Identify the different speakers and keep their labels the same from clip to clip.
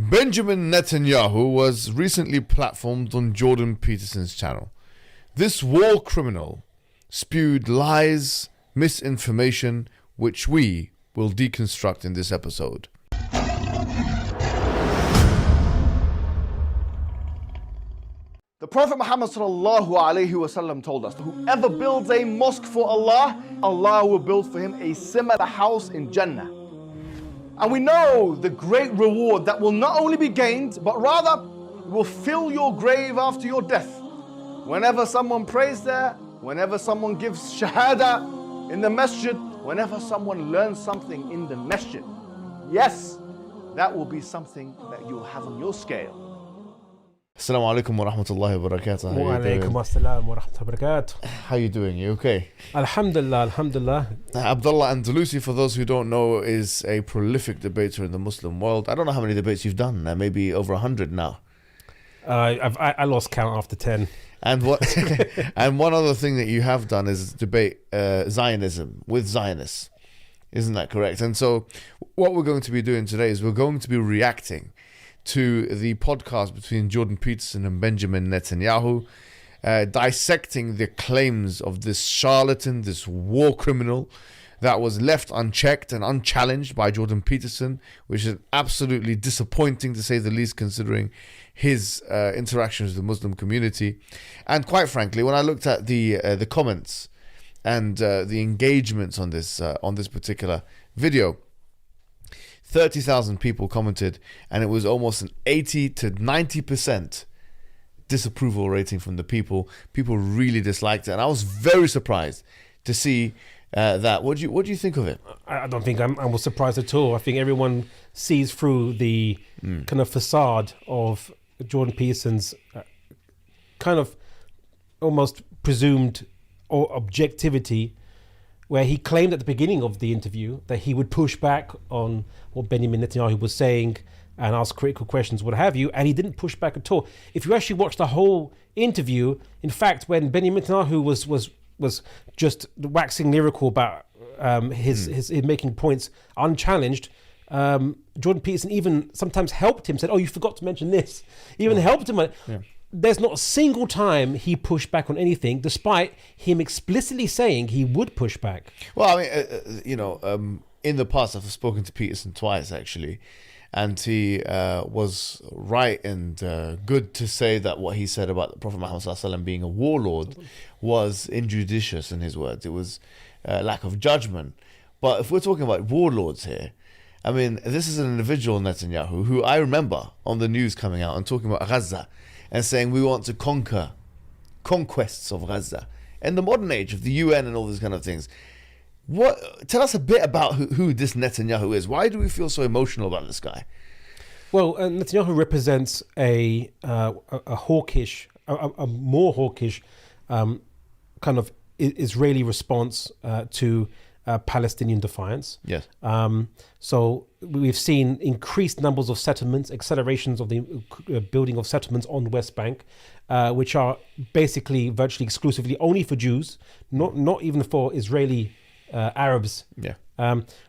Speaker 1: Benjamin Netanyahu was recently platformed on Jordan Peterson's channel. This war criminal spewed lies, misinformation, which we will deconstruct in this episode.
Speaker 2: The Prophet Muhammad told us that whoever builds a mosque for Allah, Allah will build for him a similar house in Jannah. And we know the great reward that will not only be gained, but rather will fill your grave after your death. Whenever someone prays there, whenever someone gives shahada in the masjid, whenever someone learns something in the masjid, yes, that will be something that you'll have on your scale.
Speaker 1: Assalamu alaikum wa rahmatullahi wa barakatuh.
Speaker 3: Wa alaikum assalam wa rahmatullahi wa barakatuh.
Speaker 1: How you doing? You okay?
Speaker 3: Alhamdulillah, alhamdulillah.
Speaker 1: Abdullah Andalusi, for those who don't know, is a prolific debater in the Muslim world. I don't know how many debates you've done, maybe over 100 now.
Speaker 3: I lost count after 10.
Speaker 1: And what? And one other thing that you have done is debate Zionism with Zionists. Isn't that correct? And so what we're going to be doing today is we're going to be reacting to the podcast between Jordan Peterson and Benjamin Netanyahu, dissecting the claims of this charlatan, this war criminal that was left unchecked and unchallenged by Jordan Peterson, which is absolutely disappointing to say the least, considering his interactions with the Muslim community. And quite frankly, when I looked at the comments and the engagements on this particular video, 30,000 people commented, and it was almost an 80 to 90% disapproval rating from the people. People really disliked it, and I was very surprised to see that. What do you think of it?
Speaker 3: I don't think I was surprised at all. I think everyone sees through the kind of facade of Jordan Peterson's kind of almost presumed or objectivity, where he claimed at the beginning of the interview that he would push back on what Benjamin Netanyahu was saying and ask critical questions, what have you, and he didn't push back at all. If you actually watch the whole interview, in fact, when Benjamin Netanyahu was just waxing lyrical about his making points unchallenged, Jordan Peterson even sometimes helped him, said, "Oh, you forgot to mention this." Even helped him. Yeah. There's not a single time he pushed back on anything, despite him explicitly saying he would push back.
Speaker 1: Well, I mean, in the past, I've spoken to Peterson twice, actually, and he was right and good to say that what he said about the Prophet Muhammad ﷺ being a warlord was injudicious, in his words. It was lack of judgment. But if we're talking about warlords here, I mean, this is an individual, Netanyahu, who I remember on the news coming out and talking about Gaza and saying we want to conquer conquests of Gaza in the modern age of the UN and all these kind of things. Tell us a bit about who this Netanyahu is. Why do we feel so emotional about this guy?
Speaker 3: Well, Netanyahu represents a hawkish, a more hawkish kind of Israeli response to Palestinian defiance.
Speaker 1: Yes.
Speaker 3: So we've seen increased numbers of settlements, accelerations of the building of settlements on the West Bank, which are basically virtually exclusively only for Jews, not even for Israeli Arabs.
Speaker 1: Yeah.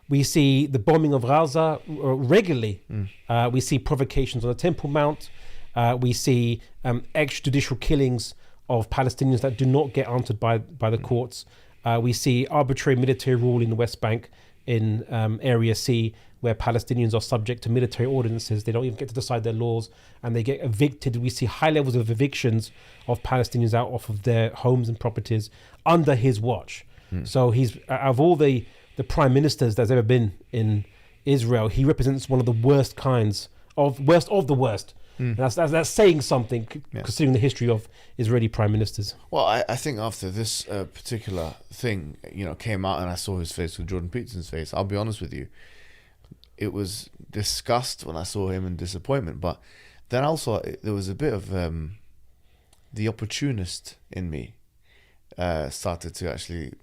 Speaker 3: We see the bombing of Gaza regularly. We see provocations on the Temple Mount. We see extrajudicial killings of Palestinians that do not get answered by the courts. We see arbitrary military rule in the West Bank in Area C, where Palestinians are subject to military ordinances. They don't even get to decide their laws, and they get evicted. We see high levels of evictions of Palestinians out off of their homes and properties under his watch. So he's, out of all the prime ministers that's ever been in Israel, he represents one of the worst of the worst. And that's saying something, considering the history of Israeli prime ministers.
Speaker 1: Well, I think after this particular thing, came out and I saw his face with Jordan Peterson's face, I'll be honest with you, it was disgust when I saw him and disappointment. But then also there was a bit of the opportunist in me started to actually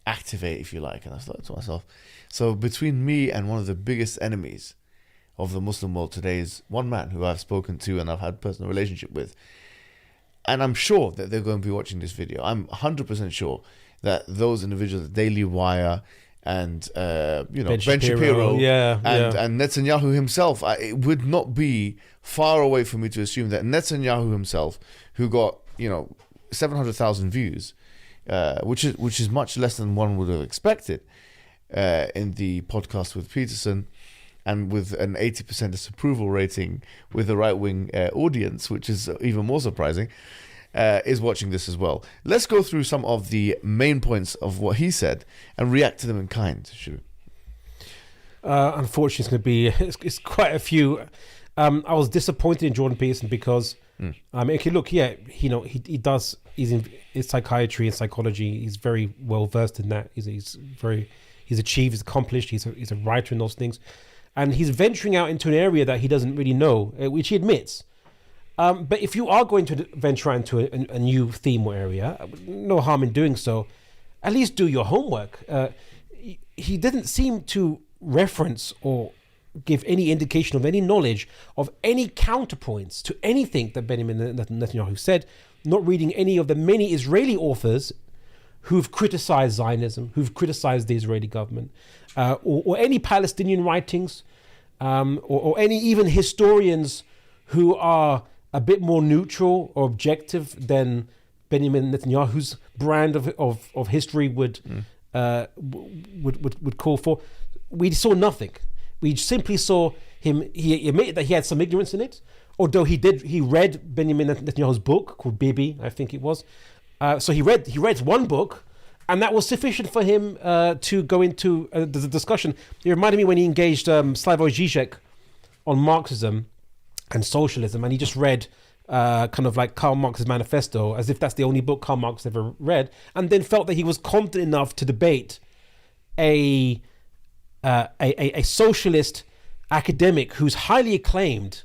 Speaker 1: activate, if you like. And I thought to myself, so between me and one of the biggest enemies of the Muslim world today is one man who I've spoken to and I've had a personal relationship with. And I'm sure that they're going to be watching this video. I'm 100% sure that those individuals, the Daily Wire and Ben
Speaker 3: Ben
Speaker 1: Shapiro,
Speaker 3: Shapiro, yeah,
Speaker 1: and Netanyahu himself. It would not be far away for me to assume that Netanyahu himself, who got 700,000 views, which is much less than one would have expected, in the podcast with Peterson, and with an 80% disapproval rating with the right-wing audience, which is even more surprising, is watching this as well. Let's go through some of the main points of what he said and react to them in kind.
Speaker 3: Unfortunately, it's going to be it's quite a few. I was disappointed in Jordan Peterson because, okay, look, yeah, he does. He's in psychiatry and psychology. He's very well versed in that. He's achieved, he's accomplished. He's a writer in those things, and he's venturing out into an area that he doesn't really know, which he admits. But if you are going to venture out into a new theme or area, no harm in doing so. At least do your homework. He didn't seem to reference or give any indication of any knowledge of any counterpoints to anything that Benjamin Netanyahu said, not reading any of the many Israeli authors who've criticized Zionism, who've criticized the Israeli government, or any Palestinian writings, or any even historians who are a bit more neutral or objective than Benjamin Netanyahu's brand of history would call for. We saw nothing. We simply saw him. He admitted that he had some ignorance in it, although he read Benjamin Netanyahu's book called Bibi, I think it was. So he read one book, and that was sufficient for him to go into the discussion. It reminded me when he engaged Slavoj Žižek on Marxism and socialism, and he just read kind of like Karl Marx's manifesto, as if that's the only book Karl Marx ever read, and then felt that he was competent enough to debate a socialist academic who's highly acclaimed,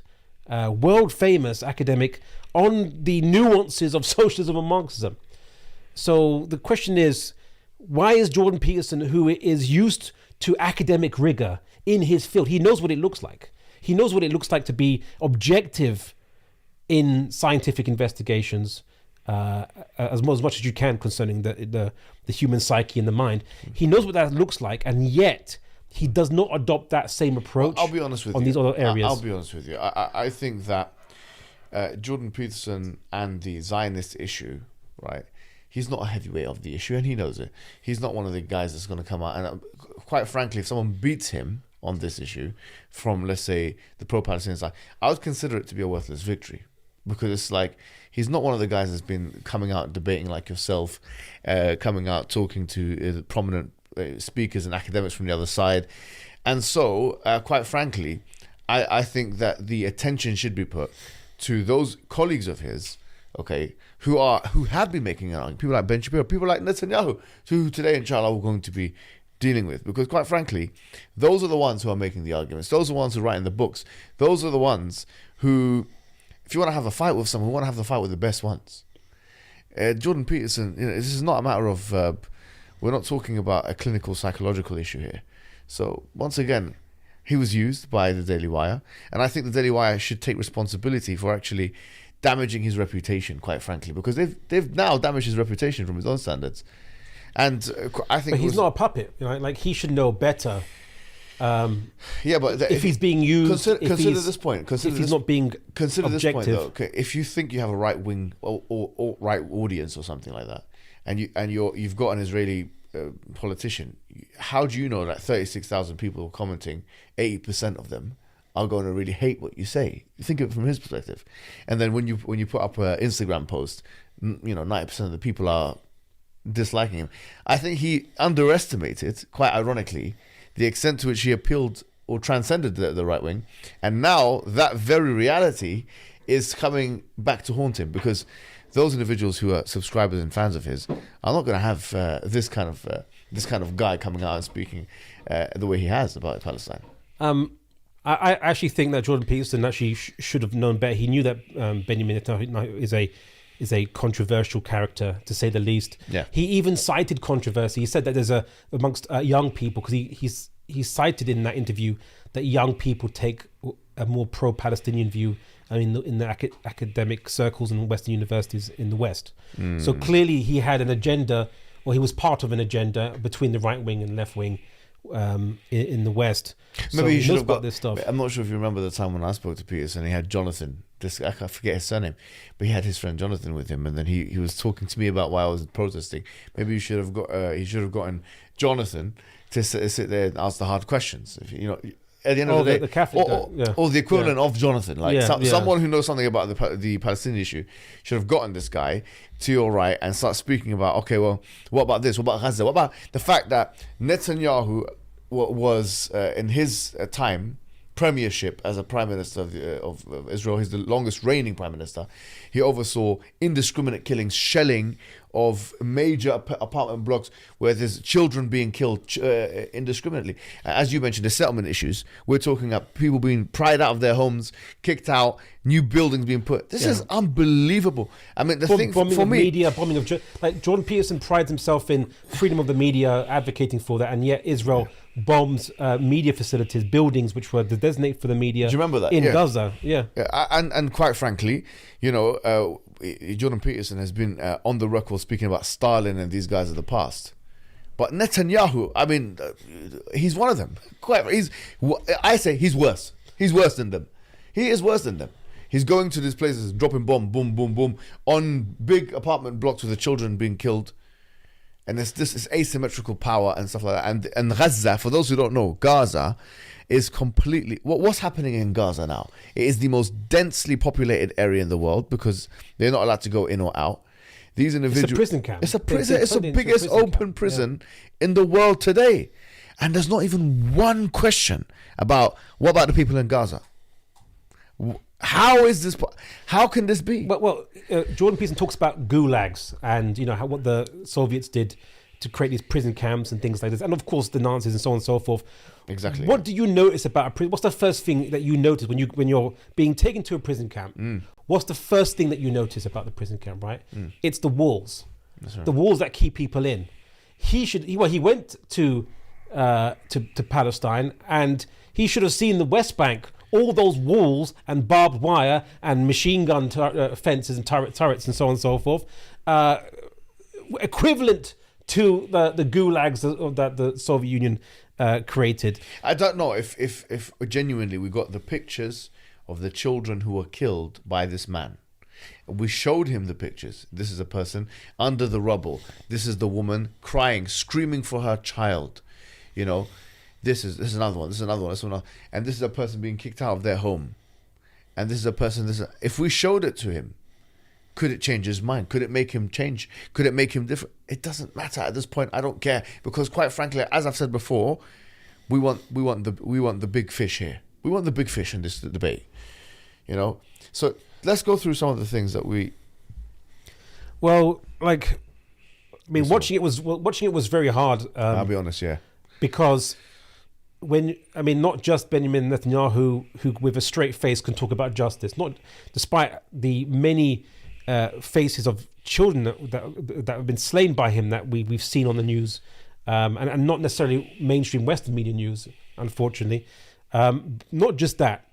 Speaker 3: world famous academic, on the nuances of socialism and Marxism. So the question is, why is Jordan Peterson, who is used to academic rigor in his field, he knows what it looks like. He knows what it looks like to be objective in scientific investigations, as much as you can concerning the human psyche and the mind. He knows what that looks like, and yet he does not adopt that same approach.
Speaker 1: I'll be honest with
Speaker 3: on
Speaker 1: you.
Speaker 3: These other areas.
Speaker 1: I'll be honest with you. I think that Jordan Peterson and the Zionist issue, right? He's not a heavyweight of the issue, and he knows it. He's not one of the guys that's going to come out. And quite frankly, if someone beats him on this issue from, let's say, the pro-Palestinian side, I would consider it to be a worthless victory, because it's like he's not one of the guys that's been coming out debating like yourself, coming out talking to prominent speakers and academics from the other side. And so, quite frankly, I think that the attention should be put to those colleagues of his, okay, who have been making an argument. People like Ben Shapiro, people like Netanyahu, who today, inshallah, we're going to be dealing with. Because quite frankly, those are the ones who are making the arguments. Those are the ones who are writing the books. Those are the ones who, if you want to have a fight with someone, we want to have the fight with the best ones. Jordan Peterson, this is not a matter of, we're not talking about a clinical psychological issue here. So once again, he was used by the Daily Wire, and I think the Daily Wire should take responsibility for actually damaging his reputation, quite frankly, because they've now damaged his reputation from his own standards. And I think,
Speaker 3: but he's not a puppet, like he should know better.
Speaker 1: Yeah, but
Speaker 3: if he's being used,
Speaker 1: consider this point.
Speaker 3: If he's not being
Speaker 1: consider
Speaker 3: objective.
Speaker 1: This point though. Okay, if you think you have a right wing or right audience or something like that, and you've got an Israeli politician, how do you know that 36,000 people commenting, 80% of them are going to really hate what you say? You think of it from his perspective, and then when you put up an Instagram post, 90% of the people are disliking him. I think he underestimated, quite ironically, the extent to which he appealed or transcended the right wing, and now that very reality is coming back to haunt him, because those individuals who are subscribers and fans of his are not going to have this kind of guy coming out and speaking the way he has about Palestine.
Speaker 3: I actually think that Jordan Peterson actually should have known better. He knew that Benjamin Netanyahu is a controversial character, to say the least.
Speaker 1: Yeah.
Speaker 3: He even cited controversy. He said that there's amongst young people, because he cited in that interview that young people take a more pro-Palestinian view. I mean, in the academic circles and Western universities in the West. So clearly he had an agenda or he was part of an agenda between the right wing and left wing in the West. So
Speaker 1: Maybe he
Speaker 3: he
Speaker 1: should
Speaker 3: knows
Speaker 1: have
Speaker 3: about
Speaker 1: got
Speaker 3: this stuff.
Speaker 1: I'm not sure if you remember the time when I spoke to Peterson. He had Jonathan. I forget his surname, but he had his friend Jonathan with him, and then he was talking to me about why I was protesting. Maybe you should have he should have gotten Jonathan to sit there and ask the hard questions. If you know, at the end of the day,
Speaker 3: the Catholic,
Speaker 1: or the equivalent of Jonathan, like
Speaker 3: Yeah, yeah.
Speaker 1: someone who knows something about the Palestinian issue, should have gotten this guy to your right and start speaking about, okay, well, what about this? What about Gaza? What about the fact that Netanyahu was in his time premiership as a prime minister of Israel, he's the longest reigning prime minister. He oversaw indiscriminate killings, shelling of major apartment blocks where there's children being killed indiscriminately. As you mentioned, the settlement issues. We're talking about people being pried out of their homes, kicked out, new buildings being put. This is unbelievable. I mean, the thing
Speaker 3: bombing
Speaker 1: for
Speaker 3: of
Speaker 1: me,
Speaker 3: media, bombing of like Jordan Peterson prides himself in freedom of the media, advocating for that, and yet Israel bombs media facilities, buildings which were designated for the media.
Speaker 1: Do you remember that?
Speaker 3: In
Speaker 1: Yeah.
Speaker 3: Gaza? Yeah.
Speaker 1: And quite frankly, you know, Jordan Peterson has been on the record speaking about Stalin and these guys of the past. But Netanyahu, I mean, he's one of them. I say he's worse. He's worse than them. He is worse than them. He's going to these places, dropping bomb, boom, boom, boom, on big apartment blocks with the children being killed. And this asymmetrical power and stuff like that. And Gaza, for those who don't know, Gaza is completely... What's happening in Gaza now? It is the most densely populated area in the world because they're not allowed to go in or out. These individuals...
Speaker 3: It's a prison camp.
Speaker 1: It's a prison. It's the
Speaker 3: turned into a
Speaker 1: biggest
Speaker 3: prison
Speaker 1: open
Speaker 3: camp.
Speaker 1: prison in the world today. And there's not even one question about what about the people in Gaza? How is this? How can this be?
Speaker 3: Well, Jordan Peterson talks about gulags and what the Soviets did to create these prison camps and things like this, and of course the Nazis and so on and so forth.
Speaker 1: Exactly.
Speaker 3: What do you notice about a prison? What's the first thing that you notice when you're being taken to a prison camp? What's the first thing that you notice about the prison camp? Right, it's the walls.
Speaker 1: That's right.
Speaker 3: The walls that keep people in. He went to Palestine, and he should have seen the West Bank. All those walls and barbed wire and machine gun fences and turrets and so on and so forth, equivalent to the gulags that the Soviet Union created.
Speaker 1: I don't know if genuinely we got the pictures of the children who were killed by this man. We showed him the pictures. This is a person under the rubble. This is the woman crying, screaming for her child. You know. This is another one. This is another one. This is another, and this is a person being kicked out of their home, and this is a person. If we showed it to him, could it change his mind? Could it make him change? Could it make him different? It doesn't matter at this point. I don't care because, quite frankly, as I've said before, we want the big fish here. We want the big fish in this debate. You know. So let's go through some of the things that we.
Speaker 3: Well, watching it was very hard.
Speaker 1: I'll be honest, yeah.
Speaker 3: Because. Not just Benjamin Netanyahu, who with a straight face can talk about justice, not despite the many faces of children that have been slain by him that we've seen on the news, and not necessarily mainstream Western media news, unfortunately. Not just that,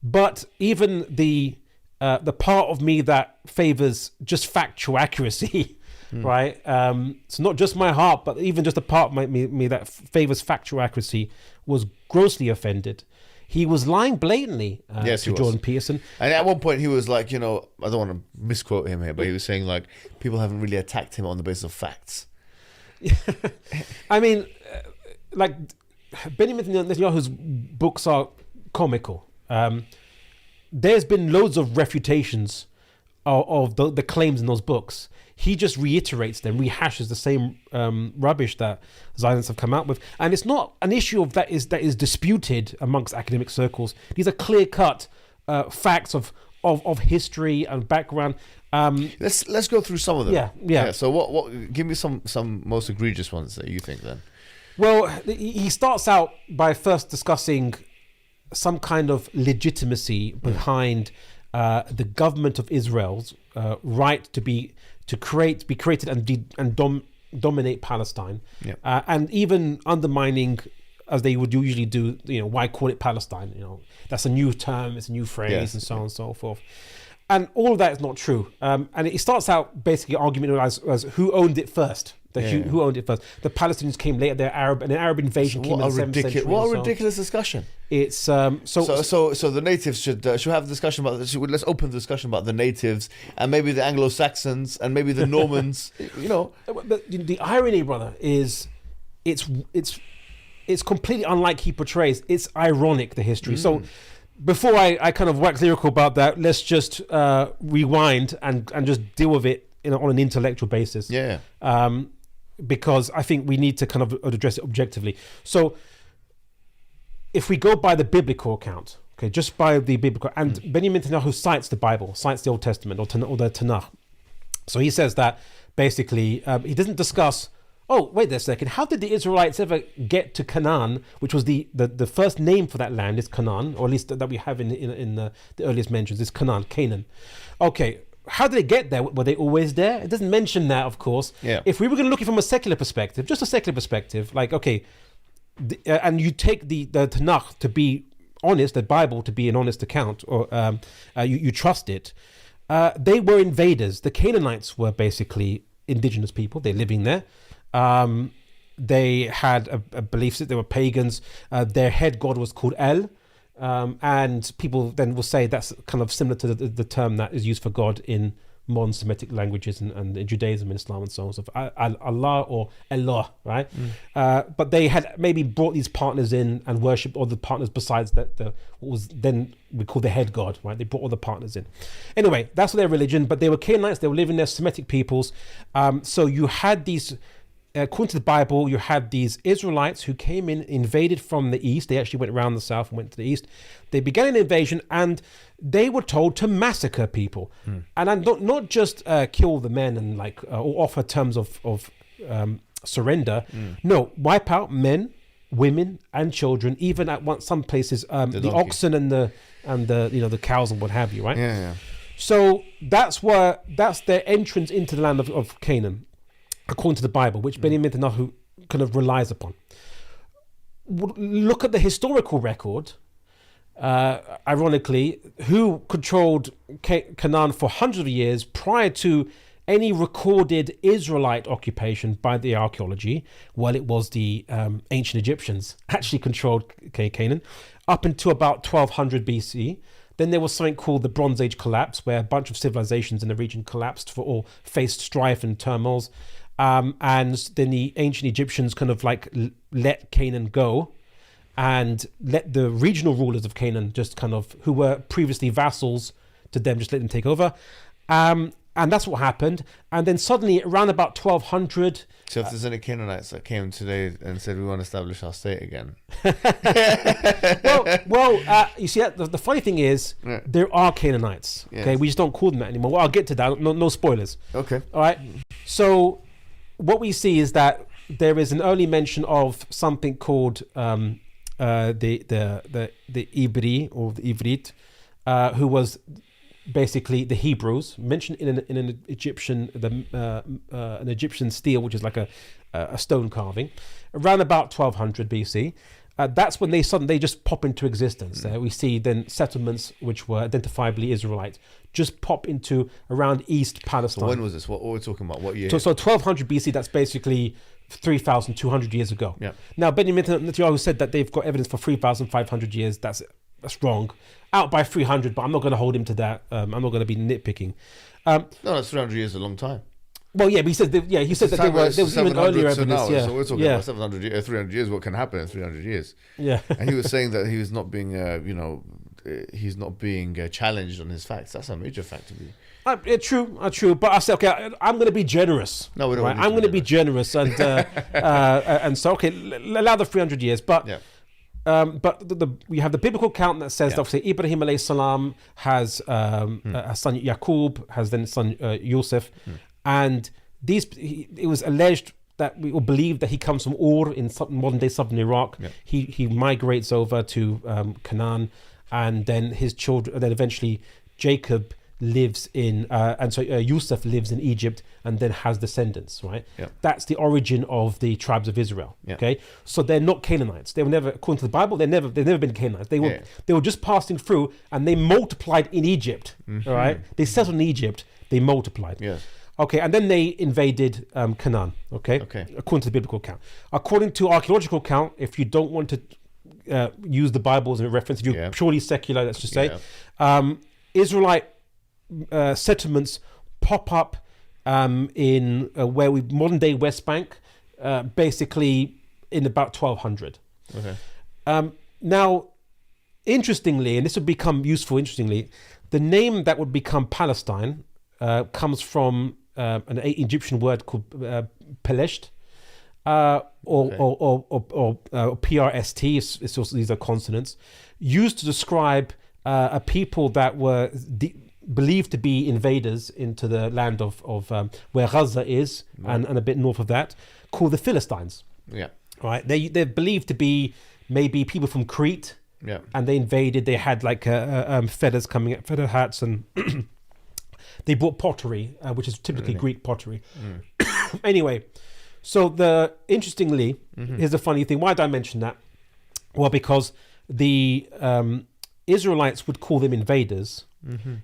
Speaker 3: but even the part of me that favors just factual accuracy. Right, so not just my heart, but even just a part of me that favors factual accuracy was grossly offended. He was lying blatantly to Jordan Peterson,
Speaker 1: and at one point he was like, I don't want to misquote him here, but he was saying like people haven't really attacked him on the basis of facts.
Speaker 3: I mean, Benjamin Netanyahu's books are comical. There's been loads of refutations of the claims in those books. He just reiterates them, rehashes the same rubbish that Zionists have come out with, and it's not an issue that is disputed amongst academic circles. These are clear-cut facts of history and background.
Speaker 1: Let's go through some of them.
Speaker 3: Yeah.
Speaker 1: So what? Give me some most egregious ones that you think then.
Speaker 3: Well, he starts out by first discussing some kind of legitimacy behind the government of Israel's right to be created and dominate Palestine, and even undermining, as they would usually do, why call it Palestine? That's a new term, it's a new phrase, and so on and so forth. And all of that is not true. And it starts out basically arguing as who owned it first. Who owned it first? The Palestinians came later. They're Arab, and an Arab invasion came in the 7th century.
Speaker 1: What a ridiculous discussion!
Speaker 3: It's
Speaker 1: so the natives should have a discussion about this. Let's open the discussion about the natives and maybe the Anglo-Saxons and maybe the Normans.
Speaker 3: But the irony, brother, is it's completely unlike he portrays. It's ironic, the history. So before I kind of wax lyrical about that, let's just rewind and just deal with it on an intellectual basis.
Speaker 1: Yeah.
Speaker 3: Because I think we need to kind of address it objectively. So if we go by the biblical account, okay, just by the biblical, and Benjamin Netanyahu cites the Bible, cites the Old Testament or the Tanakh. So he says that basically he doesn't discuss, oh, wait a second, how did the Israelites ever get to Canaan, which was the first name for that land is Canaan, or at least that we have in the earliest mentions, is Canaan. Okay, how did they get there? Were they always there? It doesn't mention that, of course.
Speaker 1: Yeah.
Speaker 3: If we were going to look at it from a secular perspective, just a secular perspective, like, okay, and you take the Tanakh to be honest, the Bible to be an honest account, or you trust it, they were invaders. The Canaanites were basically indigenous people. They're living there. They had a belief that they were pagans. Their head god was called El. And people then will say that's kind of similar to the term that is used for God in modern Semitic languages and in Judaism and Islam and so on. So Allah or Allah, right? But they had maybe brought these partners in and worshipped all the partners besides what was then we call the head god, right? They brought all the partners in. Anyway, that's their religion, but they were Canaanites, they were living there, Semitic peoples. So you had these, according to the Bible, you had these Israelites who came in, invaded from the east. They actually went around the south and went to the east. They began an invasion and they were told to massacre people, and not just kill the men and or offer terms of surrender. No, wipe out men, women, and children. Even at some places, the oxen and the cows and what have you. Right?
Speaker 1: Yeah.
Speaker 3: So that's their entrance into the land of Canaan, according to the Bible, which Benjamin Netanyahu kind of relies upon. Look at the historical record. Ironically, who controlled Canaan for hundreds of years prior to any recorded Israelite occupation by the archaeology? Well, it was the ancient Egyptians actually controlled Canaan up until about 1200 BC. Then there was something called the Bronze Age collapse, where a bunch of civilizations in the region collapsed or faced strife and turmoils. And then the ancient Egyptians kind of let Canaan go and let the regional rulers of Canaan just kind of, who were previously vassals to them, just let them take over. And that's what happened. And then suddenly around about 1200...
Speaker 1: So if there's any Canaanites that came today and said, we want to establish our state again.
Speaker 3: well, you see, the funny thing is, there are Canaanites. Okay, yes. We just don't call them that anymore. Well, I'll get to that. No spoilers.
Speaker 1: Okay.
Speaker 3: All right. So what we see is that there is an early mention of something called the Ibri or the Ivrit, who was basically the Hebrews, mentioned in an Egyptian an Egyptian stele, which is like a stone carving, around about 1200 BC. That's when they just pop into existence. We see then settlements which were identifiably Israelite just pop into around East Palestine.
Speaker 1: So when was this? What we're talking about? What year?
Speaker 3: So 1200 BC. That's basically 3,200 years ago.
Speaker 1: Yeah.
Speaker 3: Now Benjamin Netanyahu said that they've got evidence for 3,500 years. That's wrong. Out by 300, but I'm not going to hold him to that. I'm not going to be nitpicking.
Speaker 1: No, that's 300 years is a long time.
Speaker 3: Well, yeah, but he said that there was even earlier evidence.
Speaker 1: Yeah. So we're talking about 300 years. What can happen in 300 years?
Speaker 3: Yeah.
Speaker 1: And he was saying that he was not being, he's not being challenged on his facts. That's a major fact to me.
Speaker 3: True. But I said, okay, I'm going to be generous.
Speaker 1: No, we don't.
Speaker 3: Right? I'm going to be generous, and so okay, allow the 300 years. But but we have the biblical account that says that obviously Ibrahim alayhi salam has a son Yaqub, has then a son Yusuf, and it was alleged that we all believe that he comes from Ur in modern day southern Iraq. Yeah. He migrates over to Canaan, and then his children, and then eventually Jacob lives in, Yusuf lives in Egypt and then has descendants, right?
Speaker 1: Yeah.
Speaker 3: That's the origin of the tribes of Israel.
Speaker 1: Yeah.
Speaker 3: Okay, so they're not Canaanites. They were never, according to the Bible, they've never been Canaanites. They were just passing through, and they multiplied in Egypt. All right, they settled in Egypt. They multiplied.
Speaker 1: Yes.
Speaker 3: Okay, and then they invaded Canaan. Okay, according to the biblical account. According to archaeological account, if you don't want to use the Bible as a reference, if you're purely secular, let's just say, Israelite settlements pop up in where we modern day West Bank, basically in about 1200. Okay. Now, interestingly, and this would become useful. Interestingly, the name that would become Palestine comes from an Egyptian word called Pelesht, or PRST. It's also, these are consonants used to describe a people that were believed to be invaders into the land of where Gaza is, and a bit north of that, called the Philistines. Yeah. Right. They're believed to be maybe people from Crete. Yeah. And they invaded. They had like feathers coming out, feather hats, and they brought pottery, which is typically Greek pottery. Anyway, so interestingly, here's the funny thing. Why did I mention that? Well, because the Israelites would call them invaders,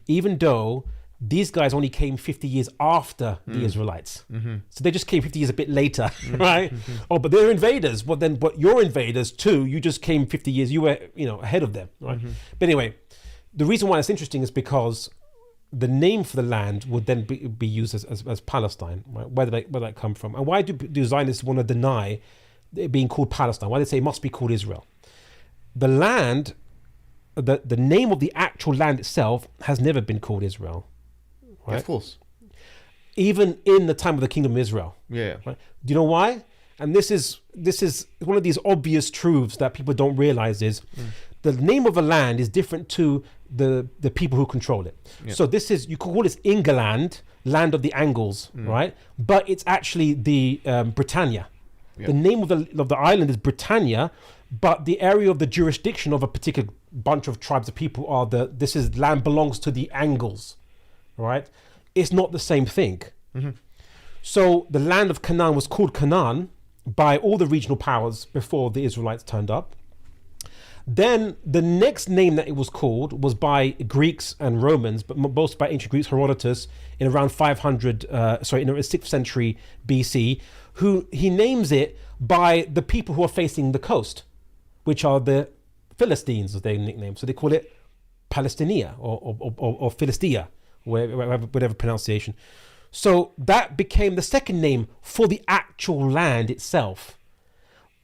Speaker 3: even though these guys only came 50 years after the Israelites. So they just came 50 years a bit later, right? Oh, but they're invaders. Well, then, but you're invaders too. You just came 50 years. You were, ahead of them, right? But anyway, the reason why it's interesting is because the name for the land would then be used as Palestine, right? Where did that come from? And why do Zionists want to deny it being called Palestine? Why do they say it must be called Israel? The land, the name of the actual land itself has never been called Israel. Right?
Speaker 1: Of course.
Speaker 3: Even in the time of the Kingdom of Israel. Yeah. Right? Do you know why? And this is one of these obvious truths that people don't realize is the name of a land is different to the people who control it. Yeah. So you could call this Ingerland, land of the Angles, right? But it's actually the Britannia. Yeah. The name of the island is Britannia, but the area of the jurisdiction of a particular bunch of tribes of people land belongs to the Angles. Right, it's not the same thing. So the land of Canaan was called Canaan by all the regional powers before the Israelites turned up. Then the next name that it was called was by Greeks and Romans, but most by ancient Greeks, Herodotus, in around 500, in the 6th century BC, who he names it by the people who are facing the coast, which are the Philistines, as they nickname. So they call it Palestinia or Philistia. Whatever pronunciation. So that became the second name for the actual land itself.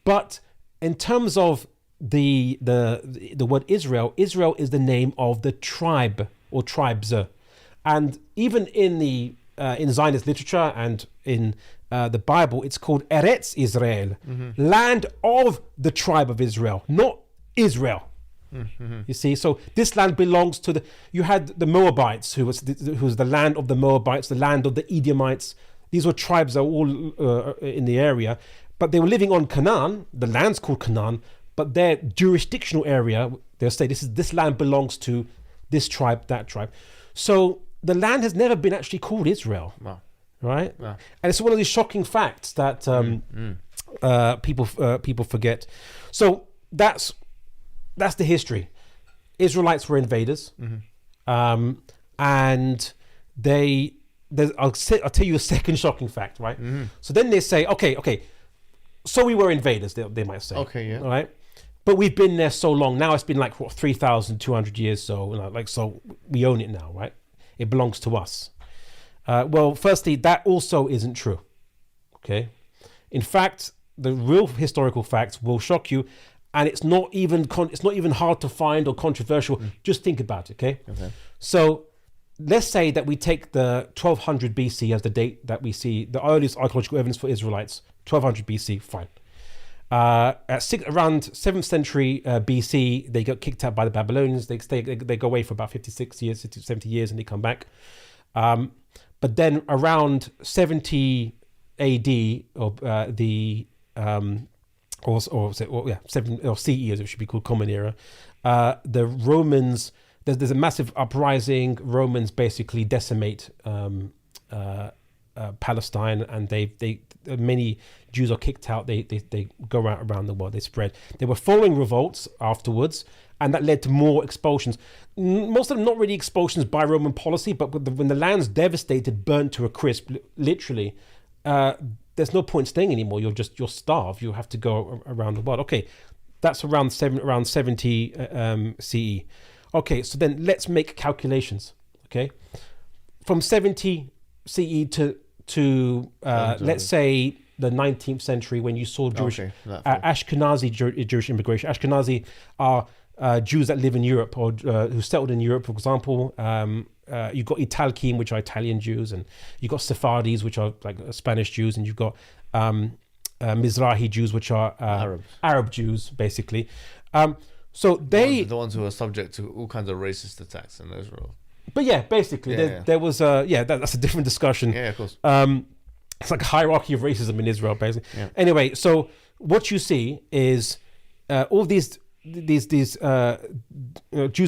Speaker 3: But in terms of the word Israel is the name of the tribe or tribes. And even in Zionist literature and in the Bible, it's called Eretz Israel, land of the tribe of Israel, not Israel. You see, so this land belongs to you had the Moabites, who was the land of the Moabites, the land of the Edomites. These were tribes that were all in the area, but they were living on Canaan. The land's called Canaan, but their jurisdictional area, they'll say this land belongs to this tribe, that tribe. So the land has never been actually called Israel. Wow. Right? Wow. And it's one of these shocking facts that people forget. So that's the history. Israelites were invaders, and I'll tell you a second shocking fact, right? So then they say, okay, so we were invaders, they might say. Okay, yeah. All right, but we've been there so long. Now it's been like 3,200 years. So so we own it now, right? It belongs to us. Well, firstly, that also isn't true. Okay, in fact, the real historical facts will shock you. And it's not even hard to find or controversial. Just think about it, okay? So let's say that we take the 1200 BC as the date that we see the earliest archaeological evidence for Israelites. 1200 BC, fine. Around 7th century BC, they got kicked out by the Babylonians. They go away for about 56 years, 70 years, and they come back. But then around 70 AD, or CE, as it should be called, Common Era, the Romans, there's a massive uprising. Romans basically decimate Palestine, and they many Jews are kicked out. They go around the world. They spread. They were following revolts afterwards, and that led to more expulsions. Most of them not really expulsions by Roman policy, but when the land's devastated, burnt to a crisp, literally, there's no point staying anymore. You'll starve. You have to go around the world. Okay, that's around 70 CE. Okay, so then let's make calculations. Okay, from 70 CE to let's say the 19th century, when you saw Jewish Ashkenazi Jewish immigration. Ashkenazi are Jews that live in Europe or who settled in Europe, for example. You've got Italkim, which are Italian Jews, and you've got Sephardis, which are like Spanish Jews, and you've got Mizrahi Jews, which are Arab Jews, basically. So they
Speaker 1: the ones who are subject to all kinds of racist attacks in Israel.
Speaker 3: But yeah, basically, there was that's a different discussion.
Speaker 1: Yeah, of course.
Speaker 3: It's like a hierarchy of racism in Israel, basically. Yeah. Anyway, so what you see is all these Jews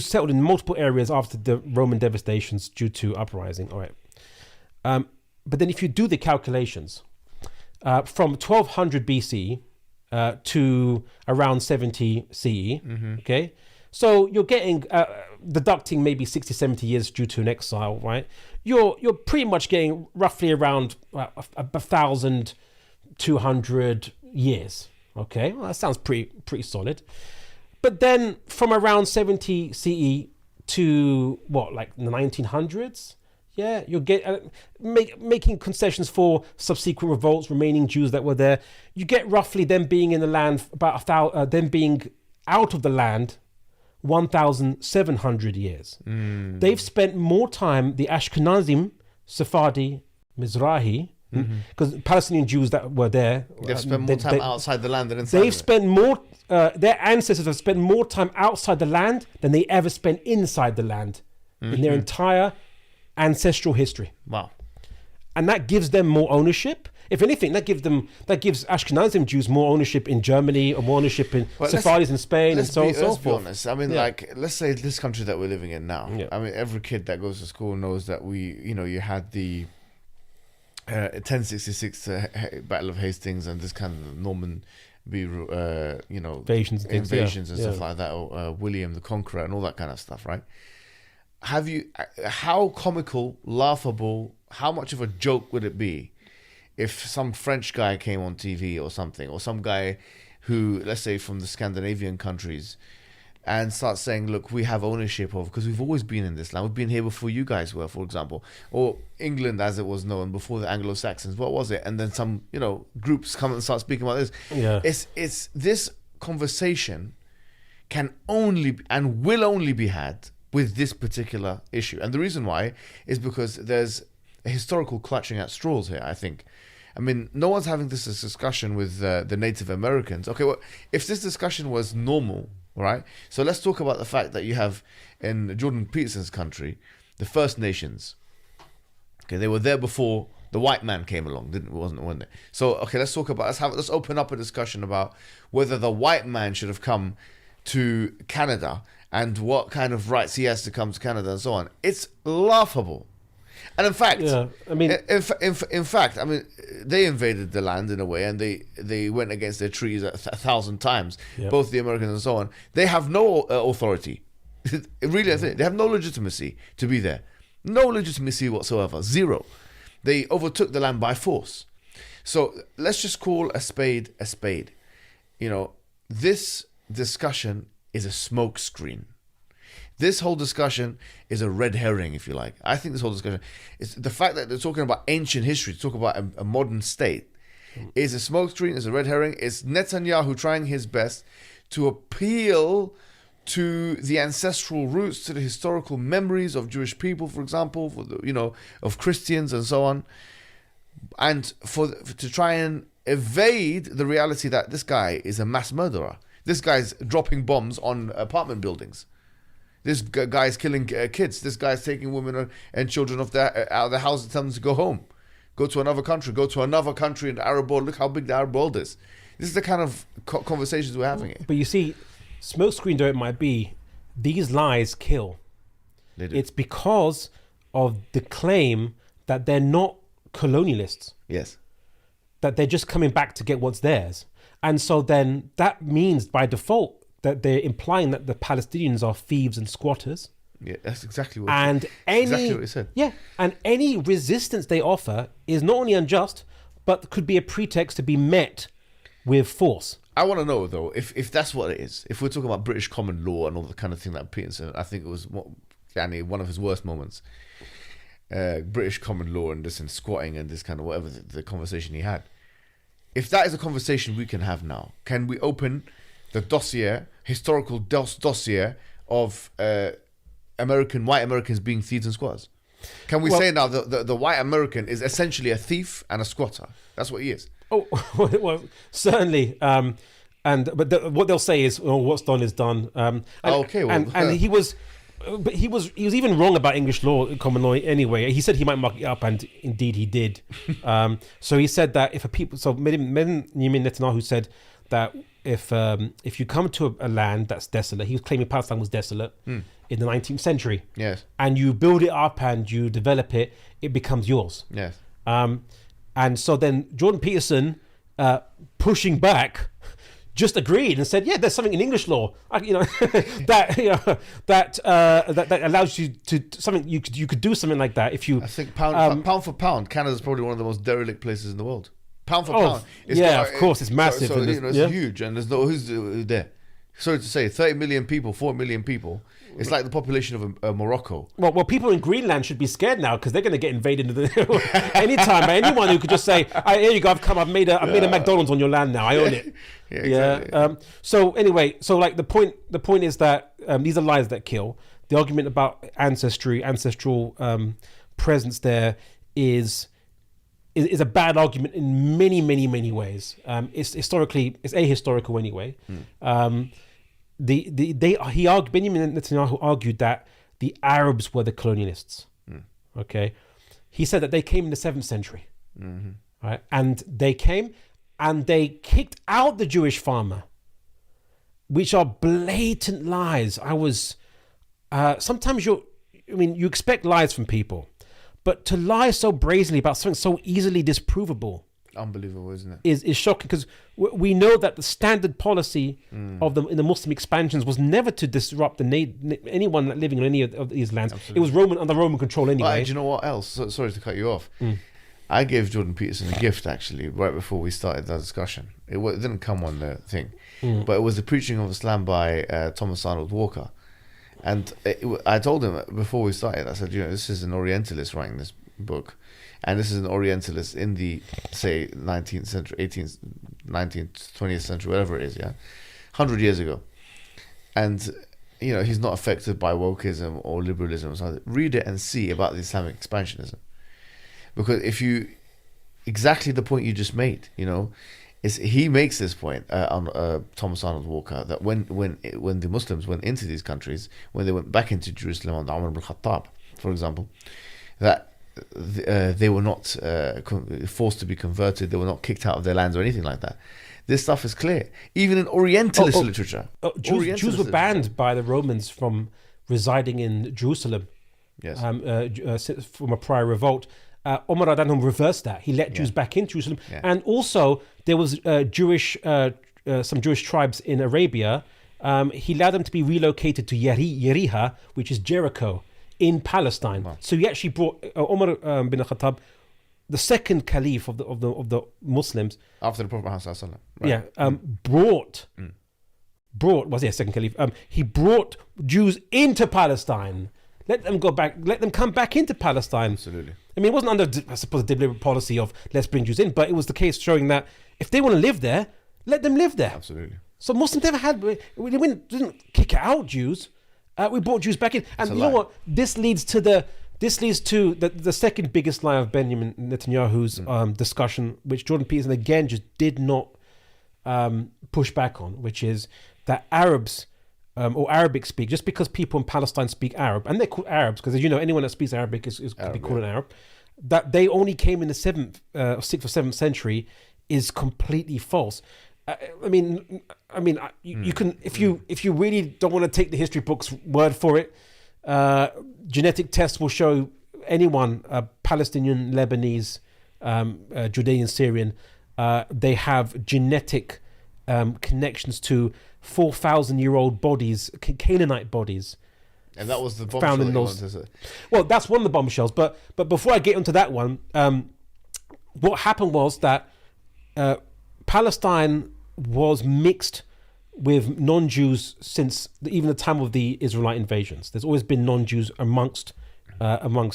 Speaker 3: settled in multiple areas after the Roman devastations due to uprising. All right. But then if you do the calculations, from 1200 BC to around 70 CE, okay? So you're getting, deducting maybe 60, 70 years due to an exile, right? You're pretty much getting roughly around 1,200 years, okay? Well, that sounds pretty solid. But then from around 70 CE to like the 1900s, yeah, you'll get making concessions for subsequent revolts, remaining Jews that were there. You get roughly them being in the land about them being out of the land 1,700 years. They've spent more time, the Ashkenazim, Sephardi, Mizrahi, because Palestinian Jews that were there,
Speaker 1: they've spent more time outside the land than inside.
Speaker 3: They've spent more. Their ancestors have spent more time outside the land than they ever spent inside the land in their entire ancestral history.
Speaker 1: Wow.
Speaker 3: And that gives them more ownership. If anything, that gives Ashkenazim Jews more ownership in Germany, or more ownership in Sephardis in Spain, and so on and so forth.
Speaker 1: Let's be honest. I mean, like, let's say this country that we're living in now. Yeah. I mean, every kid that goes to school knows that you had the 1066 Battle of Hastings and this kind of Norman
Speaker 3: invasions and
Speaker 1: stuff like that, or William the Conqueror and all that kind of stuff, right? How comical, laughable, how much of a joke would it be if some French guy came on TV or something, or some guy who, let's say from the Scandinavian countries, and starts saying, look, we have ownership of, because we've always been in this land, we've been here before you guys were, for example, or England as it was known before the Anglo-Saxons, what was it? And then some, groups come and start speaking about this.
Speaker 3: Yeah.
Speaker 1: It's this conversation can only and will only be had with this particular issue. And the reason why is because there's a historical clutching at straws here, I think. I mean, no one's having this discussion with the Native Americans. Okay, well, if this discussion was normal, right? So let's talk about the fact that you have in Jordan Peterson's country, the First Nations. Okay, they were there before the white man came along, weren't they? So okay, let's open up a discussion about whether the white man should have come to Canada and what kind of rights he has to come to Canada and so on. It's laughable. And in fact, in fact, they invaded the land in a way, and they went against their treaties 1,000 times. Yep. Both the Americans and so on. They have no authority. Really, they have no legitimacy to be there. No legitimacy whatsoever. Zero. They overtook the land by force. So let's just call a spade a spade. This discussion is a smokescreen. This whole discussion is a red herring, if you like. I think this whole discussion is the fact that they're talking about ancient history, to talk about a modern state, is a smokescreen, is a red herring. It's Netanyahu trying his best to appeal to the ancestral roots, to the historical memories of Jewish people, for example, of Christians and so on, and to try and evade the reality that this guy is a mass murderer. This guy's dropping bombs on apartment buildings. This guy's killing kids. This guy's taking women and children out of their houses and telling them to go home. Go to another country. Go to another country in the Arab world. Look how big the Arab world is. This is the kind of conversations we're having here.
Speaker 3: But you see, smokescreen though it might be, these lies kill.
Speaker 1: They do.
Speaker 3: It's because of the claim that they're not colonialists.
Speaker 1: Yes.
Speaker 3: That they're just coming back to get what's theirs. And so then that means by default, that they're implying that the Palestinians are thieves and squatters.
Speaker 1: Yeah, that's exactly what.
Speaker 3: And
Speaker 1: exactly what he said.
Speaker 3: Yeah, and any resistance they offer is not only unjust, but could be a pretext to be met with force.
Speaker 1: I want to know though, if that's what it is. If we're talking about British common law and all the kind of thing that Peterson, I think it was one of his worst moments. British common law and this and squatting and this kind of whatever the conversation he had. If that is a conversation we can have now, can we open the dossier, historical dossier of white Americans being thieves and squatters? Can we say now that the white American is essentially a thief and a squatter? That's what he is.
Speaker 3: Oh, well, certainly. What they'll say is, what's done is done. And he was. But he was even wrong about English law, common law anyway. He said he might muck it up, and indeed he did. So he said that Benjamin Netanyahu said that if you come to a land that's desolate, he was claiming Palestine was desolate in the 19th century.
Speaker 1: Yes.
Speaker 3: And you build it up and you develop it, it becomes yours.
Speaker 1: Yes.
Speaker 3: And so then Jordan Peterson, pushing back, just agreed and said, "Yeah, there's something in English law, that allows you to something you could do something like that if you."
Speaker 1: I think pound for pound, Canada's probably one of the most derelict places in the world. Pound for pound,
Speaker 3: of course, it's massive.
Speaker 1: So it's huge, and there's no who's there. Sorry to say, 30 million people, 4 million people. It's like the population of Morocco.
Speaker 3: Well, people in Greenland should be scared now because they're going to get invaded anytime by anyone who could just say, "Here you go, I've made a McDonald's on your land now. I own it."
Speaker 1: Yeah, exactly.
Speaker 3: So anyway, like the point is that these are lies that kill. The argument about ancestral presence there is a bad argument in many ways. It's ahistorical anyway. Benjamin Netanyahu argued that the Arabs were the colonialists. Okay, he said that they came in the 7th century, right? And they came and they kicked out the Jewish farmer, which are blatant lies. Sometimes you expect lies from people, but to lie so brazenly about something so easily disprovable,
Speaker 1: unbelievable, isn't it?
Speaker 3: Is shocking, because we know that the standard policy in the Muslim expansions was never to disrupt anyone living on any of these lands. Absolutely. It was under Roman control anyway.
Speaker 1: Right, do you know what else? Sorry to cut you off. I gave Jordan Peterson a gift actually right before we started that discussion. It didn't come on the thing, but it was the preaching of Islam by Thomas Arnold Walker. And I told him before we started, I said, this is an Orientalist writing this book. And this is an Orientalist in the, say, 19th century, 18th, 19th, 20th century, whatever it is, 100 years ago. And, he's not affected by wokeism or liberalism. So read it and see about the Islamic expansionism. Because exactly the point you just made, he makes this point on Thomas Arnold Walker, that when the Muslims went into these countries, when they went back into Jerusalem under Umar ibn Khattab, for example, that they were not forced to be converted, they were not kicked out of their lands or anything like that. This stuff is clear. Even in Orientalist literature.
Speaker 3: Jews were banned by the Romans from residing in Jerusalem.
Speaker 1: Yes.
Speaker 3: From a prior revolt. Umar Adanhum reversed that. He let Jews back in Jerusalem. Yeah. And also there was some Jewish tribes in Arabia. He allowed them to be relocated to Yeriha, which is Jericho, in Palestine. Wow. So he actually brought Umar bin Khattab, the second caliph of the Muslims,
Speaker 1: after the Prophet Muhammad, right?
Speaker 3: Second caliph. He brought Jews into Palestine. Let them go back. Let them come back into Palestine.
Speaker 1: Absolutely.
Speaker 3: I mean, it wasn't under, I suppose, a deliberate policy of let's bring Jews in, but it was the case showing that if they want to live there, let them live there.
Speaker 1: Absolutely.
Speaker 3: So Muslims never had. We didn't kick out Jews. We brought Jews back in, and you know what? This leads to the second biggest lie of Benjamin Netanyahu's discussion, which Jordan Peterson again just did not push back on, which is that Arabs or Arabic speak, just because people in Palestine speak Arab, and they're called Arabs because, as you know, anyone that speaks Arabic is could be called an Arab, that they only came in the 6th or 7th century is completely false. You can, if you really don't want to take the history book's word for it, genetic tests will show anyone, Palestinian, Lebanese, Judean, Syrian, they have genetic connections to 4,000-year-old bodies, Canaanite bodies.
Speaker 1: And that was the
Speaker 3: found
Speaker 1: bombshell
Speaker 3: in
Speaker 1: that you
Speaker 3: those.
Speaker 1: wanted to say.
Speaker 3: Well, that's one of the bombshells. But before I get into that one, what happened was that Palestine was mixed with non-Jews since even the time of the Israelite invasions. There's always been non-Jews amongst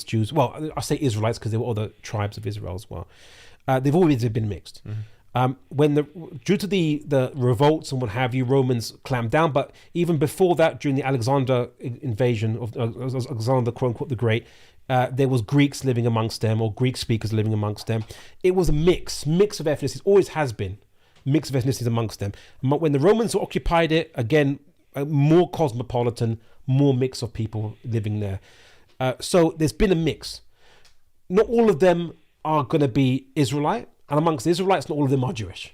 Speaker 3: Jews. Well, I say Israelites because there were other tribes of Israel as well. They've always been mixed. Due to the revolts and what have you, Romans clamped down. But even before that, during the Alexander invasion of Alexander, quote unquote, the Great, there was Greeks living amongst them, or Greek speakers living amongst them. It was a mix of ethnicities. Always has been mix of ethnicities amongst them. When the Romans occupied it, again, more cosmopolitan, more mix of people living there. So there's been a mix. Not all of them are going to be Israelite, and amongst the Israelites, not all of them are Jewish.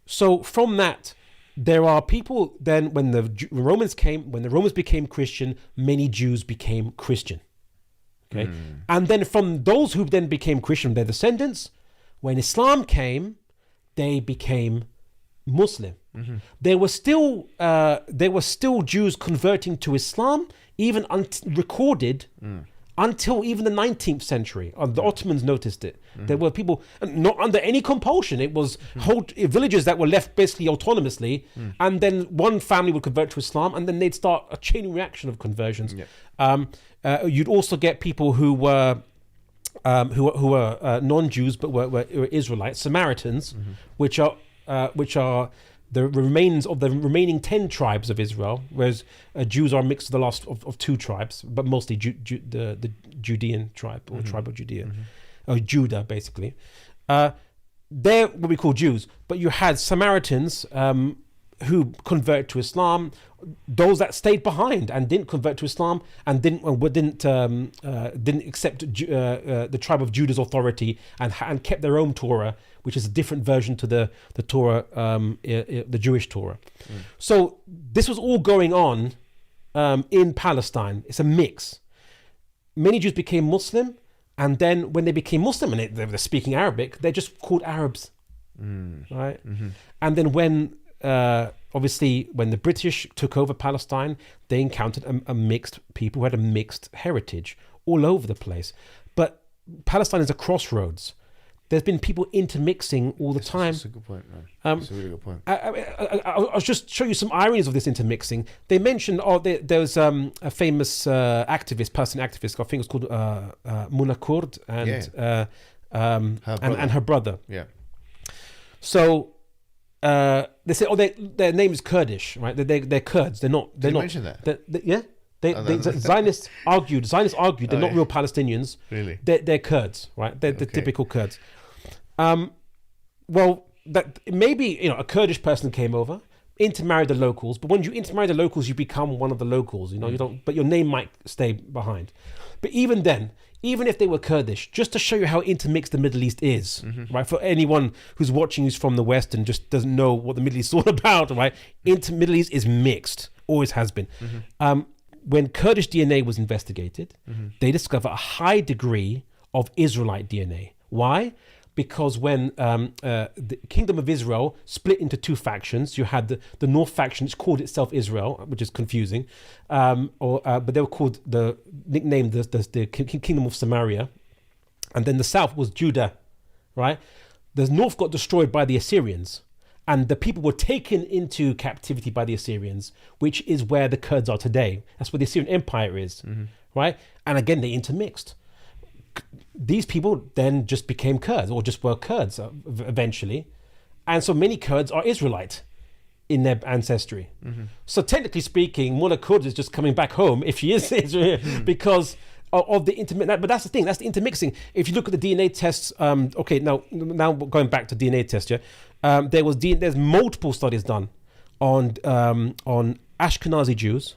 Speaker 3: So from that, there are people then, when the Romans became Christian, many Jews became Christian. Okay. And then from those who then became Christian, their descendants, when Islam came, they became Muslim. There were still Jews converting to Islam, even recorded until even the 19th century. The Ottomans noticed it. There were people not under any compulsion. It was whole villages that were left basically autonomously, and then one family would convert to Islam, and then they'd start a chain reaction of conversions. You'd also get people who were non-Jews but were Israelites, Samaritans, which are the remains of the remaining 10 tribes of Israel, whereas Jews are mixed with the last of 2 tribes, but mostly the Judean tribe, or tribe of Judea, or Judah, basically. They're what we call Jews, but you had Samaritans who converted to Islam, those that stayed behind and didn't convert to Islam and didn't accept the tribe of Judah's authority and kept their own Torah, which is a different version to the Torah, the Jewish Torah. So this was all going on in Palestine. It's a mix. Many Jews became Muslim, and then when they became Muslim and they're speaking Arabic, they're just called Arabs, right? And then when obviously, when the British took over Palestine, they encountered a mixed people who had a mixed heritage all over the place. But Palestine is a crossroads. There's been people intermixing all the time.
Speaker 1: That's a good point, man. That's a really good point.
Speaker 3: I'll just show you some ironies of this intermixing. They mentioned, there was a famous Palestinian activist, I think it's called Muna Kurd, and her brother.
Speaker 1: Yeah.
Speaker 3: So they say, their name is Kurdish, right? They're Kurds. They're not. Did
Speaker 1: you mention that?
Speaker 3: Yeah. Zionists argued they're not real Palestinians.
Speaker 1: Really?
Speaker 3: They're Kurds, right? They're the typical Kurds. Well, that maybe a Kurdish person came over, intermarried the locals, but when you intermarry the locals, you become one of the locals. You don't. But your name might stay behind. But even then, even if they were Kurdish, just to show you how intermixed the Middle East is, right? For anyone who's watching who's from the West and just doesn't know what the Middle East is all about, right? Middle East is mixed, always has been. When Kurdish DNA was investigated, they discovered a high degree of Israelite DNA. Why? Because when the Kingdom of Israel split into 2 factions, you had the North faction, which called itself Israel, which is confusing, but they were called nicknamed the Kingdom of Samaria, and then the South was Judah, right? The North got destroyed by the Assyrians, and the people were taken into captivity by the Assyrians, which is where the Kurds are today. That's where the Assyrian Empire is, right? And again, they intermixed. These people then just became Kurds, or just were Kurds eventually. And so many Kurds are Israelite in their ancestry. So technically speaking, Mullah Kurd is just coming back home if she is Israel because of the intermixing. But that's the thing, that's the intermixing. If you look at the DNA tests, now going back to DNA test, there's multiple studies done on Ashkenazi Jews,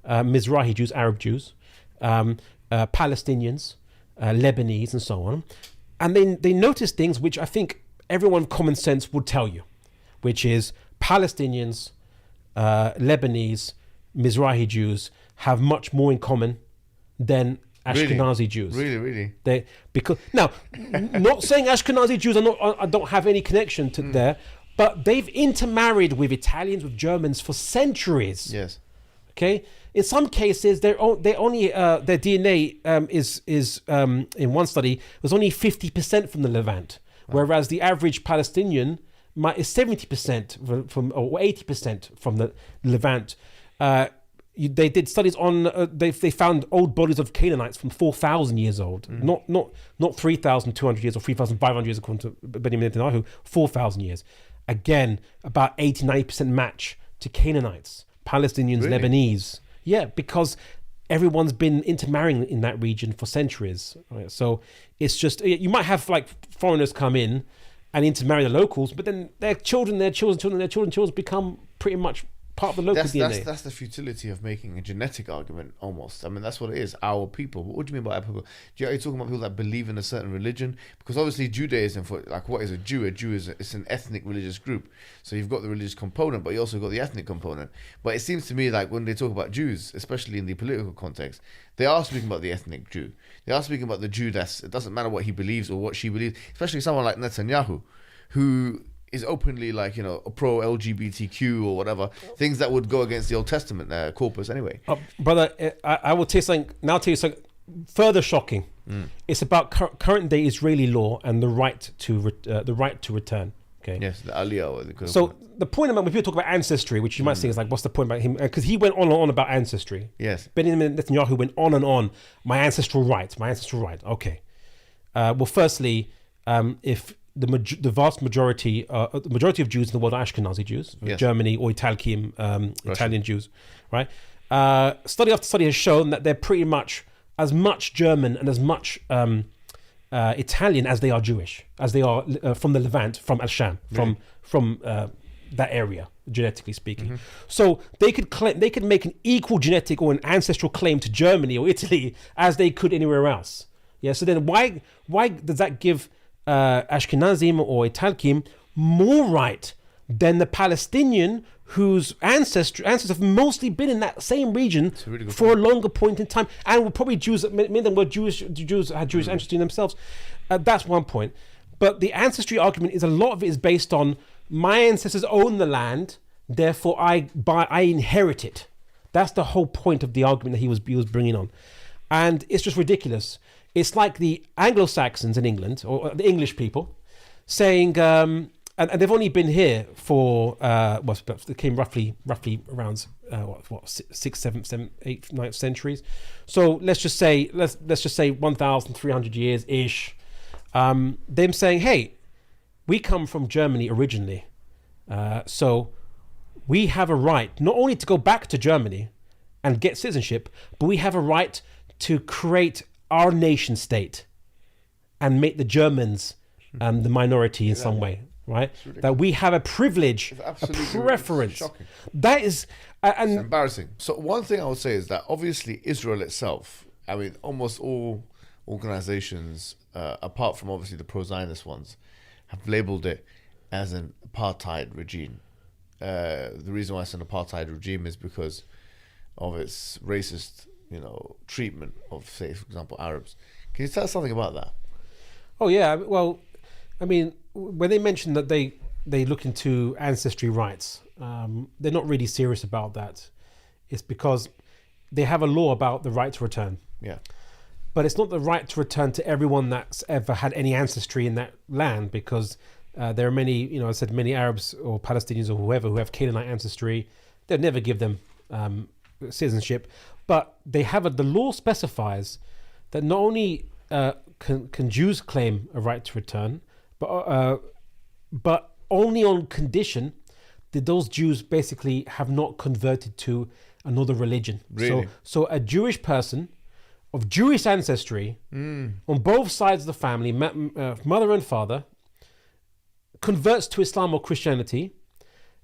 Speaker 3: Mizrahi Jews, Arab Jews, Palestinians, Lebanese, and so on. And then they noticed things which I think everyone with common sense would tell you, which is Palestinians, Lebanese, Mizrahi Jews have much more in common than Ashkenazi Jews.
Speaker 1: Really?
Speaker 3: Because now, not saying Ashkenazi Jews I don't have any connection to there, But they've intermarried with Italians, with Germans for centuries.
Speaker 1: Yes.
Speaker 3: Okay. In some cases, their DNA is in one study was only 50% from the Levant, whereas the average Palestinian is 70% from or 80% from the Levant. They did studies on they found old bodies of Canaanites from 4,000 years old, not 3,200 years or 3,500 years according to Benjamin Netanyahu, 4,000 years. Again, about 80-90% match to Canaanites, Palestinians,
Speaker 1: Really?
Speaker 3: Lebanese. Yeah, because everyone's been intermarrying in that region for centuries. Right? So it's just, you might have like foreigners come in and intermarry the locals, but then their children become pretty much part of the local DNA.
Speaker 1: That's the futility of making a genetic argument, almost. I mean, that's what it is. Our people. What do you mean by our people? Are you talking about people that believe in a certain religion? Because obviously Judaism, for like, what is a Jew? A Jew it's an ethnic religious group. So you've got the religious component, but you also got the ethnic component. But it seems to me like when they talk about Jews, especially in the political context, they are speaking about the ethnic Jew. They are speaking about the Jew it doesn't matter what he believes or what she believes, especially someone like Netanyahu, who is openly like, pro LGBTQ or whatever, things that would go against the Old Testament corpus anyway.
Speaker 3: Brother, I will tell you something further shocking. It's about current day Israeli law and the right to return. Okay.
Speaker 1: Yes, the Aliyah.
Speaker 3: So the point about when people talk about ancestry, which you might think is like, what's the point about him? Because he went on and on about ancestry.
Speaker 1: Yes.
Speaker 3: Benjamin Netanyahu went on and on. My ancestral right. Okay. Well, firstly, if the vast majority, the majority of Jews in the world are Ashkenazi Jews,
Speaker 1: Yes.
Speaker 3: Germany or Italkim, Italian Jews, right? Study after study has shown that they're pretty much as much German and as much Italian as they are Jewish, as they are from the Levant, from Al-Sham, from that area, genetically speaking. So they could make an equal genetic or an ancestral claim to Germany or Italy as they could anywhere else. Yeah. So then why does that give Ashkenazim or Italkim more right than the Palestinian whose ancestors have mostly been in that same region for a longer point in time, and were probably Jews. Many of them were Jews had Jewish ancestry in themselves. That's one point. But the ancestry argument is a lot of it is based on my ancestors own the land, therefore I inherit it. That's the whole point of the argument that he was bringing on, and it's just ridiculous. It's like the Anglo-Saxons in England, or the English people, saying, and they've only been here for, they came roughly around, 6th, 7th, 8th, 9th centuries. So let's just say 1,300 years-ish. Them saying, hey, we come from Germany originally. So we have a right not only to go back to Germany and get citizenship, but we have a right to create our nation state and make the Germans the minority in some way, right? That we have a privilege, a preference.
Speaker 1: Shocking.
Speaker 3: That is...
Speaker 1: It's embarrassing. So one thing I would say is that obviously Israel itself, I mean, almost all organizations, apart from obviously the pro-Zionist ones, have labeled it as an apartheid regime. The reason why it's an apartheid regime is because of its racist treatment of, say, for example, Arabs. Can you tell us something about that?
Speaker 3: Oh yeah, well, I mean, when they mention that they look into ancestry rights, they're not really serious about that. It's because they have a law about the right to return.
Speaker 1: Yeah.
Speaker 3: But it's not the right to return to everyone that's ever had any ancestry in that land, because there are many, I said many Arabs or Palestinians or whoever who have Canaanite ancestry. They'll never give them citizenship. But they have the law specifies that not only can Jews claim a right to return, but only on condition that those Jews basically have not converted to another religion.
Speaker 1: Really?
Speaker 3: So a Jewish person of Jewish ancestry on both sides of the family, mother and father, converts to Islam or Christianity,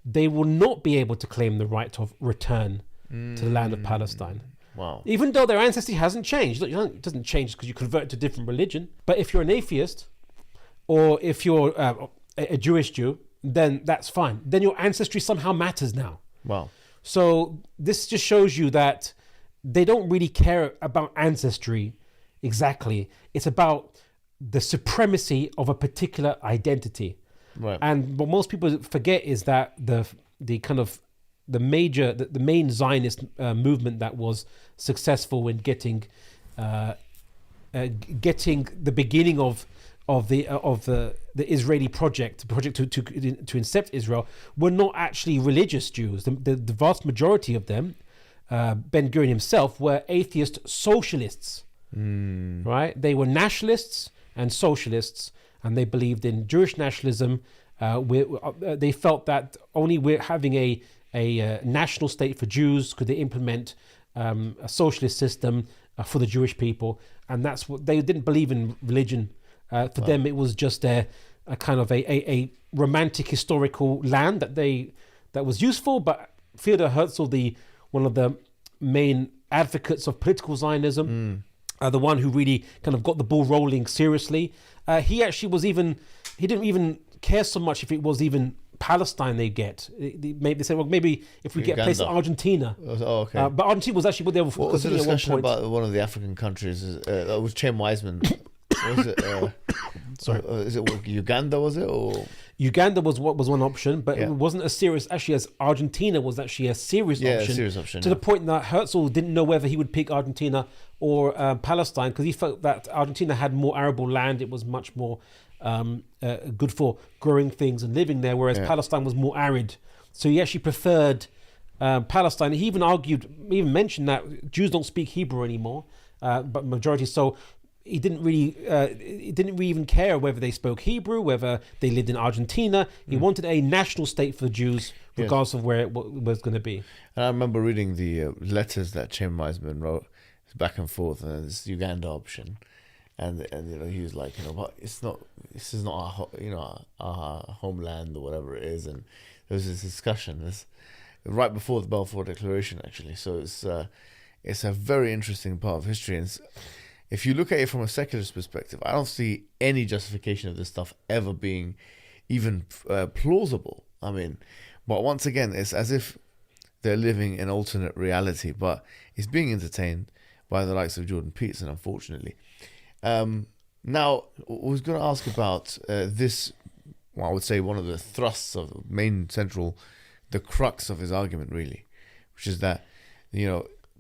Speaker 3: they will not be able to claim the right of return to the land of Palestine.
Speaker 1: Wow.
Speaker 3: Even though their ancestry hasn't changed. It doesn't change because you convert to a different religion. But if you're an atheist, or if you're a Jewish Jew, then that's fine. Then your ancestry somehow matters now.
Speaker 1: Wow.
Speaker 3: So this just shows you that they don't really care about ancestry exactly. It's about the supremacy of a particular identity.
Speaker 1: Right.
Speaker 3: And what most people forget is that the main Zionist movement that was successful in getting the beginning of the Israeli project to incept Israel were not actually religious Jews. The vast majority of them, Ben Gurion himself, were atheist socialists. Right? They were nationalists and socialists, and they believed in Jewish nationalism. They felt that only we're having a national state for Jews could they implement a socialist system for the Jewish people, and that's what they didn't believe in religion. For them, it was just a kind of a romantic historical land that was useful. But Theodor Herzl, one of the main advocates of political Zionism, the one who really kind of got the ball rolling seriously, he didn't even care so much if it was even Palestine they get. They said, well, maybe if we get a place in Argentina.
Speaker 1: Oh, okay.
Speaker 3: But Argentina was actually what they were
Speaker 1: What was the
Speaker 3: considering at one
Speaker 1: discussion
Speaker 3: point.
Speaker 1: about one of the African countries? That was Chaim Weizmann. Was it?
Speaker 3: Sorry.
Speaker 1: Is it Uganda? Was it or?
Speaker 3: Uganda was one option, but
Speaker 1: Yeah.
Speaker 3: it wasn't as serious. Actually, as Argentina was actually a serious
Speaker 1: Yeah,
Speaker 3: option.
Speaker 1: a serious option.
Speaker 3: To the point that Herzl didn't know whether he would pick Argentina or Palestine, because he felt that Argentina had more arable land. It was much more good for growing things and living there, whereas Palestine was more arid. So he actually preferred Palestine. He even mentioned that Jews don't speak Hebrew anymore, but majority. So he didn't really even care whether they spoke Hebrew, whether they lived in Argentina. He wanted a national state for the Jews, regardless of where it was going to be.
Speaker 1: And I remember reading the letters that Chaim Weizmann wrote back and forth, and this Uganda option, and he was like, but this is not our homeland or whatever it is, and there was this discussion right before the Balfour Declaration actually. So it's a very interesting part of history, and if you look at it from a secularist perspective, I don't see any justification of this stuff ever being even plausible. I mean, but once again, it's as if they're living an alternate reality, but it's being entertained by the likes of Jordan Peterson, unfortunately. Now, I was going to ask about this, I would say one of the thrusts of the crux of his argument, really, which is that,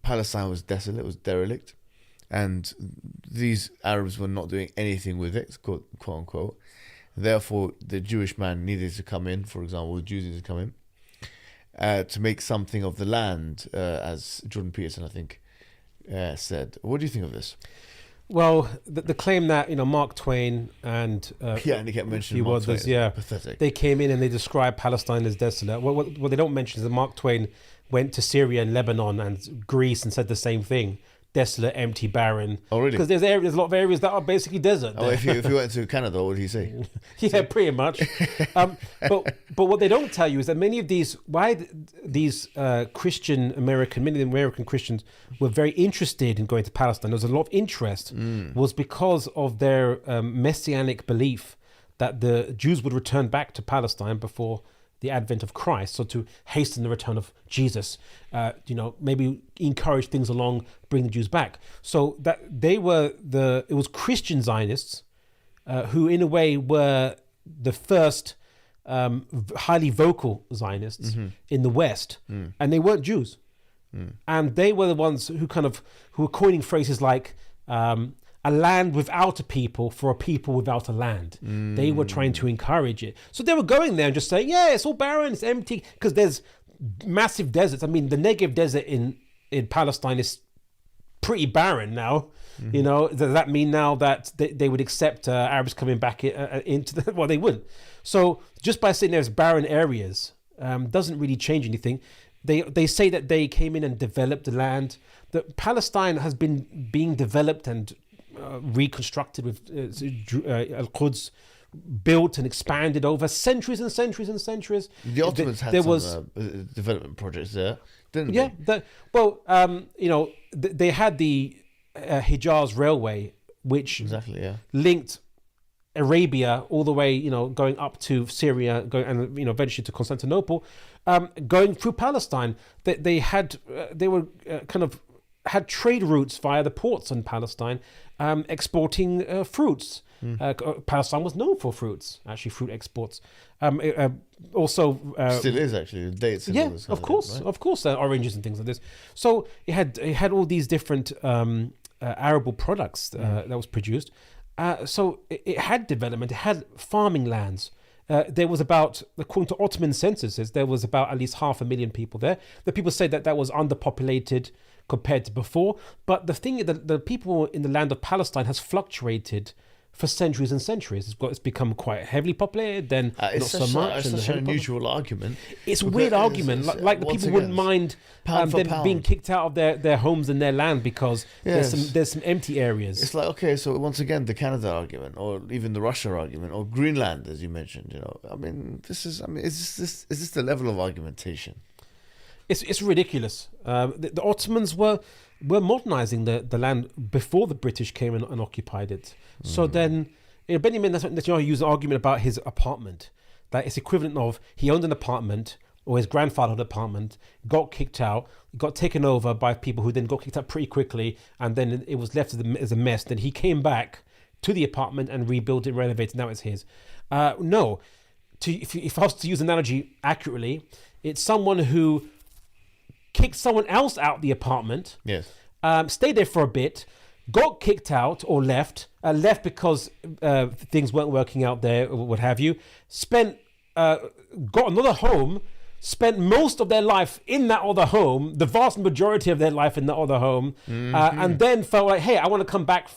Speaker 1: Palestine was desolate, it was derelict, and these Arabs were not doing anything with it, quote unquote. Therefore, the Jewish man needed to come in, for example, the Jews needed to come in to make something of the land, as Jordan Peterson, I think, said. What do you think of this?
Speaker 3: Well, the claim that Mark Twain and
Speaker 1: and he kept mentioning Mark Twain. Pathetic.
Speaker 3: They came in and they described Palestine as desolate. What they don't mention is that Mark Twain went to Syria and Lebanon and Greece and said the same thing. Desolate, empty, barren.
Speaker 1: Oh, really?
Speaker 3: Because there's a lot of areas that are basically desert.
Speaker 1: Oh, if you went to Canada, what would he say?
Speaker 3: Yeah, pretty much. But what they don't tell you is that many of these Christian American, many of the American Christians were very interested in going to Palestine. There was a lot of interest, was because of their messianic belief that the Jews would return back to Palestine before the advent of Christ, so to hasten the return of Jesus, maybe encourage things along, bring the Jews back. So that it was Christian Zionists who in a way were the first highly vocal Zionists in the West, and they weren't Jews. And they were the ones who were coining phrases like a land without a people for a people without a land. They were trying to encourage it. So they were going there and just saying, yeah, it's all barren, it's empty, because there's massive deserts. I mean, the Negev desert in Palestine is pretty barren now. Does that mean now that they would accept Arabs coming back into the... Well, they wouldn't. So just by saying there's barren areas doesn't really change anything. They say that they came in and developed the land. That Palestine has been being developed and reconstructed with Al-Quds built and expanded over centuries and centuries and centuries.
Speaker 1: The Ottomans had some development projects there, didn't they?
Speaker 3: Yeah, they had the Hijaz Railway, which linked Arabia all the way, going up to Syria, and eventually to Constantinople, going through Palestine. They had trade routes via the ports in Palestine, exporting fruits Palestine was known for fruits, actually fruit exports. Also,
Speaker 1: Still is actually dates. And
Speaker 3: yeah,
Speaker 1: all this kind
Speaker 3: of course,
Speaker 1: thing, right?
Speaker 3: of course, oranges and things like this. So it had all these different arable products that was produced. So it had development. It had farming lands. There was about, according to Ottoman censuses, there was about at least 500,000 people there. The people say that was underpopulated compared to before. But the thing is that the people in the land of Palestine has fluctuated for centuries and centuries. It's become quite heavily populated, then not so much.
Speaker 1: It's such an unusual argument.
Speaker 3: It's a weird argument. Like the people wouldn't mind
Speaker 1: pound for
Speaker 3: them
Speaker 1: pound.
Speaker 3: being kicked out of their homes and their land because there's some empty areas.
Speaker 1: It's like, okay, so once again, the Canada argument, or even the Russia argument, or Greenland, as you mentioned. Is this the level of argumentation?
Speaker 3: It's ridiculous. The Ottomans were modernizing the land before the British came and occupied it. So then, Benjamin Netanyahu used an argument about his apartment, that it's equivalent of he owned an apartment, or his grandfather had an apartment, got kicked out, got taken over by people who then got kicked out pretty quickly, and then it was left as a mess. Then he came back to the apartment and rebuilt it, renovated. Now it's his. No, if I was to use an analogy accurately, it's someone who kicked someone else out the apartment.
Speaker 1: Yes.
Speaker 3: Stayed there for a bit, got kicked out or left because things weren't working out there or what have you. Got another home, spent most of their life in that other home, the vast majority of their life in that other home, and then felt like, hey, I want to come back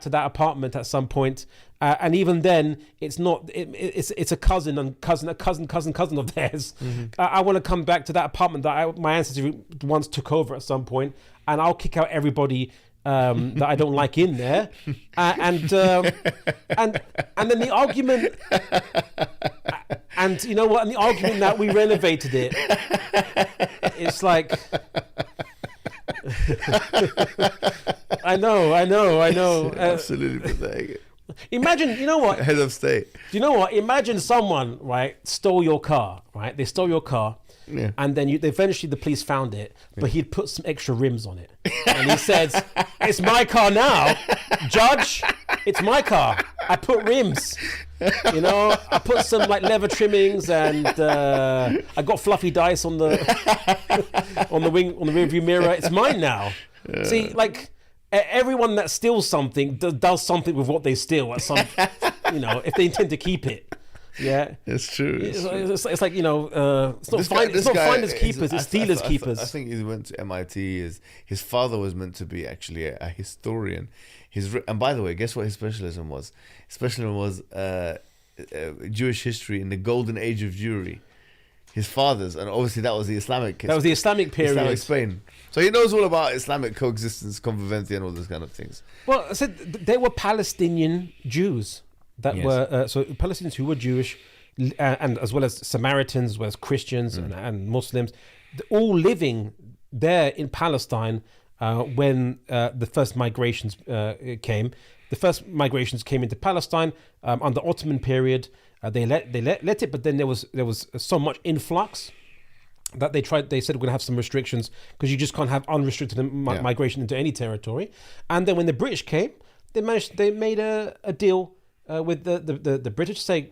Speaker 3: to that apartment at some point. And even then, it's not. It's a cousin of theirs. I want to come back to that apartment that my ancestors once took over at some point, and I'll kick out everybody that I don't like in there. And then the argument, and you know what? And the argument that we renovated it. It's like. I know.
Speaker 1: Absolutely pathetic.
Speaker 3: Imagine, you know what?
Speaker 1: Head of state.
Speaker 3: You know what? Imagine someone, right, stole your car, right? They stole your car, and then eventually the police found it, but he'd put some extra rims on it. And he says, it's my car now, Judge, it's my car. I put rims. You know, I put some like leather trimmings, and I got fluffy dice on the rearview mirror. It's mine now. See, like everyone that steals something does something with what they steal at some, if they intend to keep it. Yeah,
Speaker 1: it's true.
Speaker 3: It's like it's not finders keepers, it's stealers keepers.
Speaker 1: I think he went to MIT. His father was meant to be actually a historian. And by the way, guess what his specialism was? His specialism was Jewish history in the golden age of Jewry. His father's, and obviously that was the Islamic.
Speaker 3: That was the Islamic period.
Speaker 1: Islamic Spain. So he knows all about Islamic coexistence, convivencia, and all those kind of things.
Speaker 3: Well, I said they were Palestinian Jews that were so Palestinians who were Jewish, and as well as Samaritans, as well as Christians and Muslims, all living there in Palestine when the first migrations came. The first migrations came into Palestine under Ottoman period. They let it, but then there was so much influx that they said we're going to have some restrictions because you just can't have unrestricted migration into any territory. And then when the British came, they made a deal with the British, saying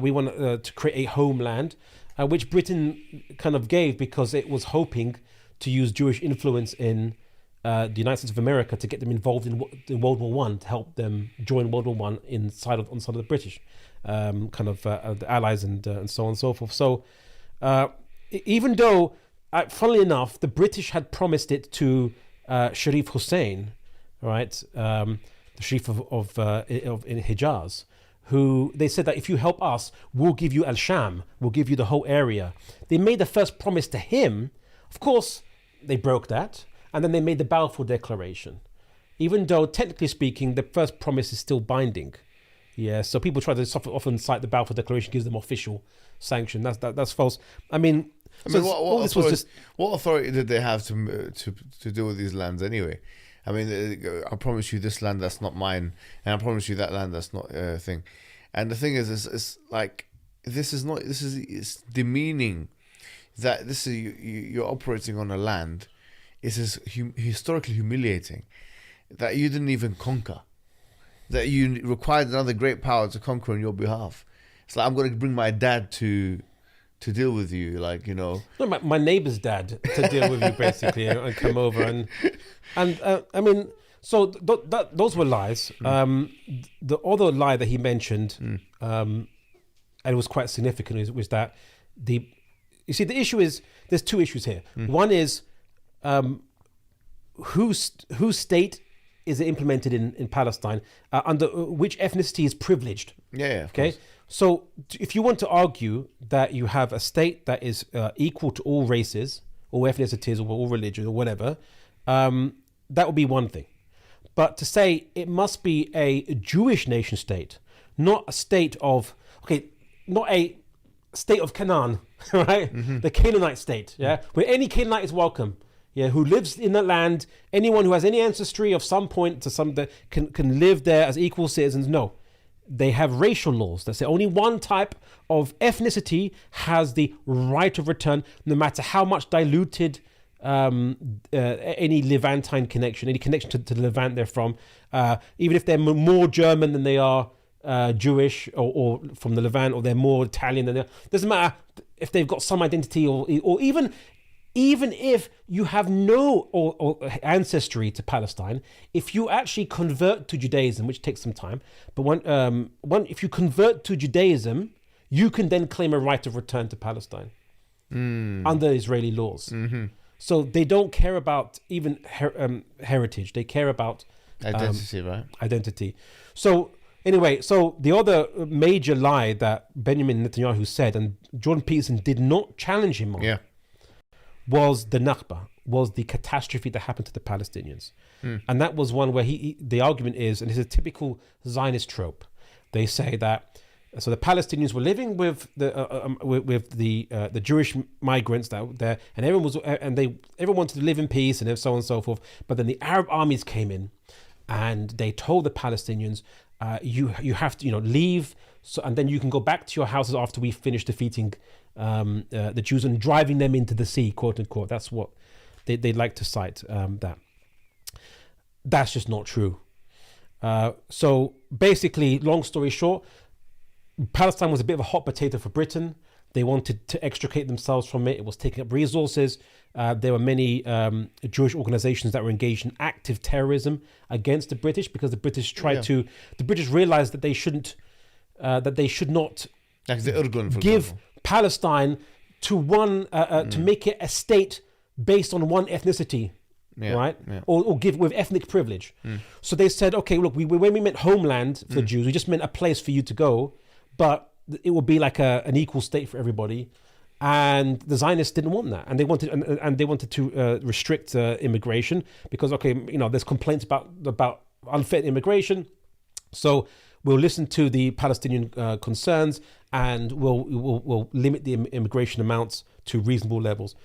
Speaker 3: we want to create a homeland, which Britain kind of gave because it was hoping to use Jewish influence in the United States of America to get them involved in World War I, to help them join World War I on the side of the British the allies and so on and so forth. So even though, funnily enough, the British had promised it to Sharif Hussein, right, the Sharif of in Hijaz, who they said that if you help us, we'll give you Al-Sham, we'll give you the whole area. They made the first promise to him. Of course, they broke that. And then they made the Balfour Declaration. Even though, technically speaking, the first promise is still binding. Yeah, so people try to often cite the Balfour Declaration gives them official sanction. That's false. What
Speaker 1: authority did they have to deal with these lands anyway? I mean, I promise you this land that's not mine, and I promise you that land that's not a thing. And the thing is, it's like it's demeaning that you're operating on a land. It's historically humiliating that you didn't even conquer. that you required another great power to conquer on your behalf. It's like, I'm going to bring my dad to deal with you, like, you know.
Speaker 3: No, my neighbor's dad to deal with you, basically, and come over and I mean, so those were lies. The other lie that he mentioned, and it was quite significant, was that you see, the issue is, there's two issues here. One is whose state is it implemented in Palestine, under which ethnicity is privileged.
Speaker 1: Yeah.
Speaker 3: Okay. So if you want to argue that you have a state that is equal to all races, all ethnicities, or all religions, or whatever, that would be one thing. But to say it must be a Jewish nation state, not a state of, not a state of Canaan, right? The Canaanite state, where any Canaanite is welcome, who lives in that land. Anyone who has any ancestry of some point to some that can live there as equal citizens. No, they have racial laws that say only one type of ethnicity has the right of return, no matter how much diluted any Levantine connection, any connection to the Levant they're from, even if they're more German than they are Jewish, or from the Levant, or they're more Italian than they are. Doesn't matter if they've got some identity, or even if you have no or ancestry to Palestine. If you actually convert to Judaism, which takes some time, but if you convert to Judaism, you can then claim a right of return to Palestine under Israeli laws. So they don't care about even heritage. They care about
Speaker 1: identity, right?
Speaker 3: Identity. So anyway, so the other major lie that Benjamin Netanyahu said, and Jordan Peterson did not challenge him on, was the Nakba, was the catastrophe that happened to the Palestinians. And that was one where the argument is, and it's a typical Zionist trope, they say that, so the Palestinians were living with the Jewish migrants that were there, and everyone wanted to live in peace, and so on and so forth. But then the Arab armies came in, and they told the Palestinians, you have to leave, so, and then you can go back to your houses after we finish defeating the Jews and driving them into the sea, quote unquote. That's what they like to cite. That's just not true. So basically, long story short, Palestine was a bit of a hot potato for Britain. They wanted to extricate themselves from it. It was taking up resources. There were many Jewish organizations that were engaged in active terrorism against the British, because the British the British realized that they should not
Speaker 1: like the Irgun, for
Speaker 3: give
Speaker 1: example.
Speaker 3: Palestine to one, to make it a state based on one ethnicity. Right? Or give with ethnic privilege. So they said, okay, look, when we meant homeland for Jews, we just meant a place for you to go, but it would be like an equal state for everybody. And the Zionists didn't want that, and they wanted to restrict immigration, because there's complaints about unfair immigration. So we'll listen to the Palestinian concerns, and we'll limit the immigration amounts to reasonable levels.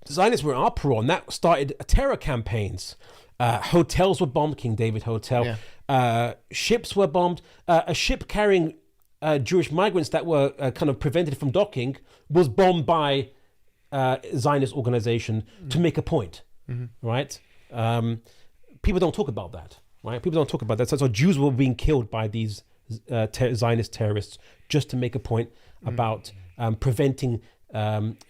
Speaker 3: The Zionists were in uproar, and that started terror campaigns. Hotels were bombed, King David Hotel. Ships were bombed. A ship carrying Jewish migrants that were kind of prevented from docking was bombed by Zionist organization to make a point, right? People don't talk about that, right? People don't talk about that. So Jews were being killed by these Zionist terrorists just to make a point about preventing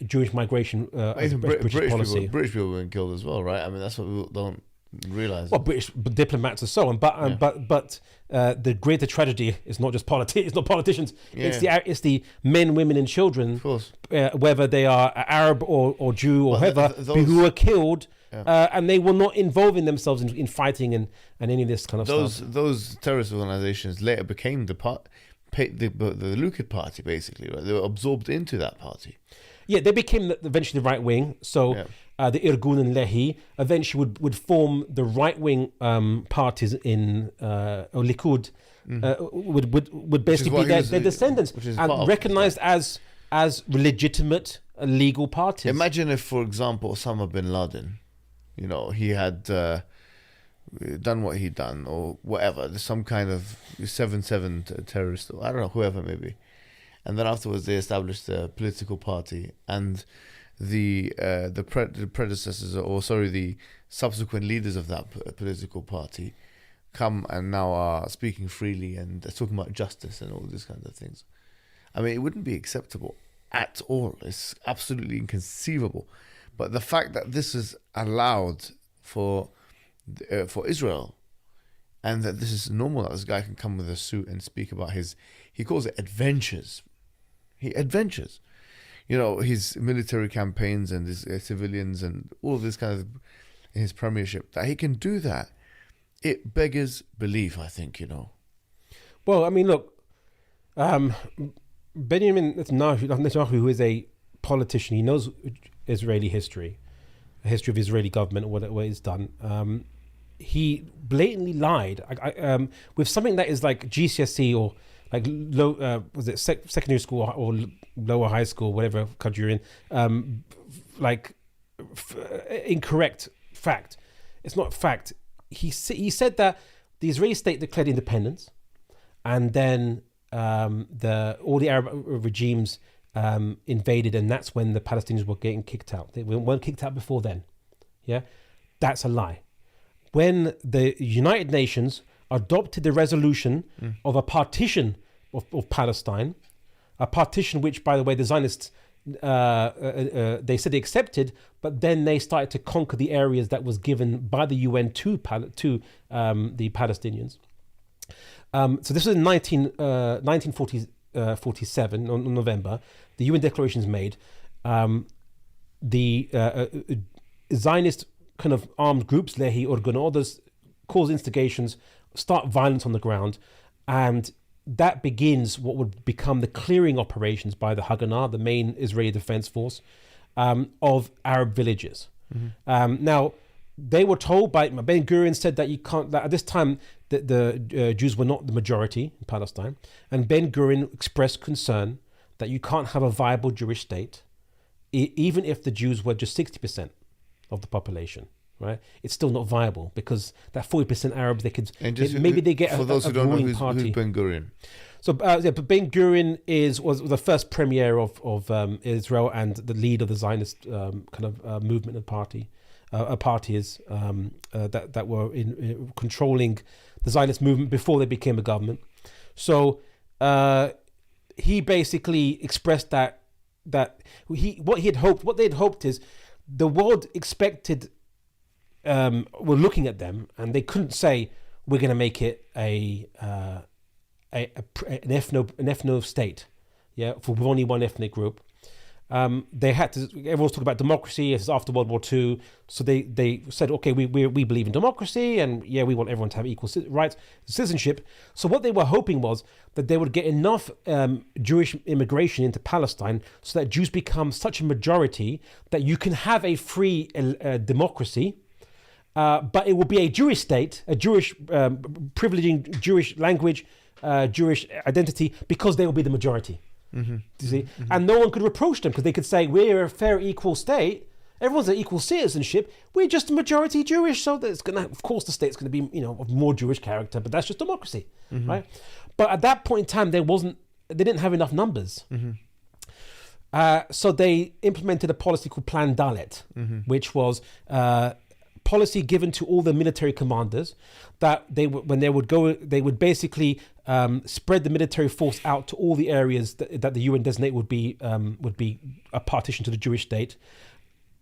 Speaker 3: Jewish migration as a British policy.
Speaker 1: British people were being killed as well, right? I mean, that's what people don't realize.
Speaker 3: Well, British diplomats and so on, but the greater tragedy is not just it's not politicians. It's the men, women, and children, of course, whether they are Arab or Jew or whoever, who are killed, and they were not involving themselves in fighting and any of this kind of stuff.
Speaker 1: Those terrorist organizations later became the Likud party, basically, right? They were absorbed into that party.
Speaker 3: Yeah, they became eventually the right wing. So the Irgun and Lehi eventually would form the right wing parties in Likud, would basically be their descendants, and recognized as legitimate legal parties.
Speaker 1: Imagine if, for example, Osama bin Laden, he had done what he'd done, or whatever. There's some kind of 7/7 terrorist, or I don't know, whoever maybe. And then afterwards, they established a political party, and the predecessors, the subsequent leaders of that political party, come and now are speaking freely and they're talking about justice and all these kinds of things. I mean, it wouldn't be acceptable at all. It's absolutely inconceivable. But the fact that this is allowed for Israel, and that this is normal, that this guy can come with a suit and speak about he calls it adventures. Adventures. You know, his military campaigns and his civilians and all of this kind of, in his premiership, that he can do that. It beggars belief, I think, you know.
Speaker 3: Well, I mean, look, Benjamin Netanyahu, who is a politician, he knows Israeli history, the history of Israeli government, what it's done. He blatantly lied with something that is like GCSE or like low, secondary school or lower high school, whatever country you're in, incorrect fact. It's not fact. He said that the Israeli state declared independence, and then all the Arab regimes invaded, and that's when the Palestinians were getting kicked out. They weren't kicked out before then. Yeah, that's a lie. When the United Nations adopted the resolution of a partition of Palestine, a partition which, by the way, the Zionists they said they accepted, but then they started to conquer the areas that was given by the UN to the Palestinians. So this was in 1947, on November. The UN declaration is made. The Zionist kind of armed groups, Lehi, Organ, others, cause instigations, start violence on the ground, and that begins what would become the clearing operations by the Haganah, the main Israeli defense force, of Arab villages. Now, they were told by Ben Gurion said that you can't. That at this time, the Jews were not the majority in Palestine, and Ben Gurion expressed concern that you can't have a viable Jewish state, even if the Jews were just 60% of the population. Right, it's still not viable because that 40% Arabs, they could maybe they get
Speaker 1: for those who don't know who's Ben Gurion.
Speaker 3: So, but Ben Gurion was the first premier of Israel and the lead of the Zionist movement and party. Parties that were in controlling the Zionist movement before they became a government. So he basically expressed that what they had hoped is the world expected. Were looking at them, and they couldn't say we're going to make it an ethno state, for only one ethnic group. They had to. Everyone's talking about democracy. It's after World War II, so they said, okay, we believe in democracy, and we want everyone to have equal rights, citizenship. So what they were hoping was that they would get enough Jewish immigration into Palestine so that Jews become such a majority that you can have a free democracy. But it will be a Jewish state, a Jewish privileging Jewish language, Jewish identity, because they will be the majority. You see, and no one could reproach them because they could say we're a fair, equal state. Everyone's an equal citizenship. We're just a majority Jewish, so that's gonna. Of course, the state's going to be, of more Jewish character, but that's just democracy, right? But at that point in time, they didn't have enough numbers. So they implemented a policy called Plan Dalet, which was policy given to all the military commanders that they would basically spread the military force out to all the areas that the UN designate would be a partition to the Jewish state,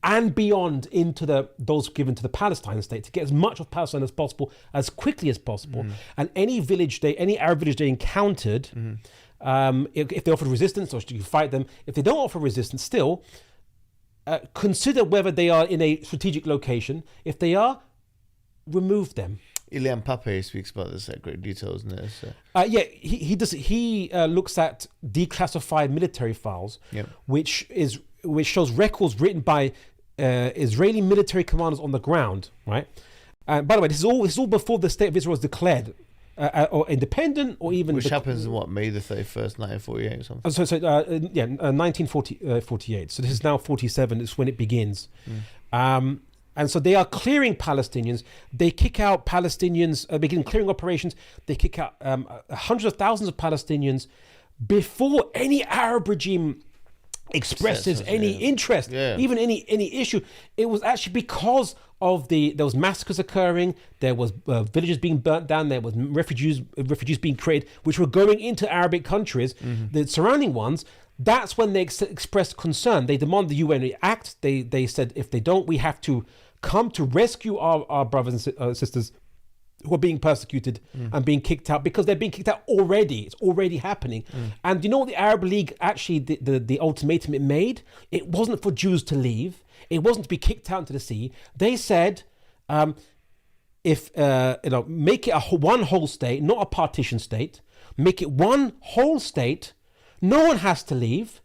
Speaker 3: and beyond into those given to the Palestine state, to get as much of Palestine as possible as quickly as possible. And any Arab village they encountered, if they offered resistance, or you fight them. If they don't offer resistance, still. Consider whether they are in a strategic location. If they are, remove them.
Speaker 1: Ilian Pape speaks about this at great detail, isn't it? So.
Speaker 3: He does. He looks at declassified military files, which shows records written by Israeli military commanders on the ground. Right. By the way, this is all before the state of Israel was declared. Or independent, or even...
Speaker 1: Which happens in what, May the 31st, 1948 or something?
Speaker 3: 1948. So this is now 47, is when it begins. And so they are clearing Palestinians. They kick out Palestinians, begin clearing operations. They kick out hundreds of thousands of Palestinians before any Arab regime expresses any interest, even any issue. It was actually because of there was massacres occurring, there was villages being burnt down, there was refugees being created, which were going into Arabic countries, the surrounding ones. That's when they expressed concern. They demanded the UN react. They said, if they don't, we have to come to rescue our brothers and sisters who are being persecuted and being kicked out, because they're being kicked out already. It's already happening. And you know what the Arab League actually, the ultimatum it made? It wasn't for Jews to leave. It wasn't to be kicked out into the sea. They said, if make it one whole state, not a partition state. Make it one whole state. No one has to leave.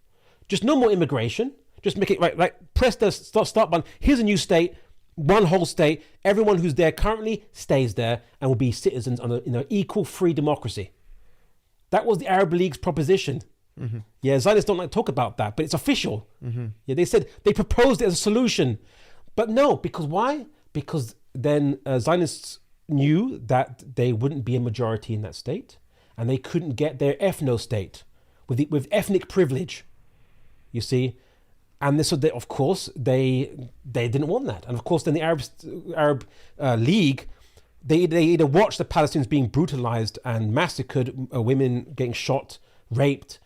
Speaker 3: Just no more immigration. Just make it right. Press the start button. Here's a new state. One whole state. Everyone who's there currently stays there and will be citizens in an equal free democracy. That was the Arab League's proposition. Yeah, Zionists don't like to talk about that, but it's official. Yeah, they said they proposed it as a solution, but no, because why? Because then Zionists knew that they wouldn't be a majority in that state, and they couldn't get their ethno-state with ethnic privilege. You see. And this, of course, they didn't want that. And of course, then the Arab League, they either watched the Palestinians being brutalized and massacred, women getting shot, raped.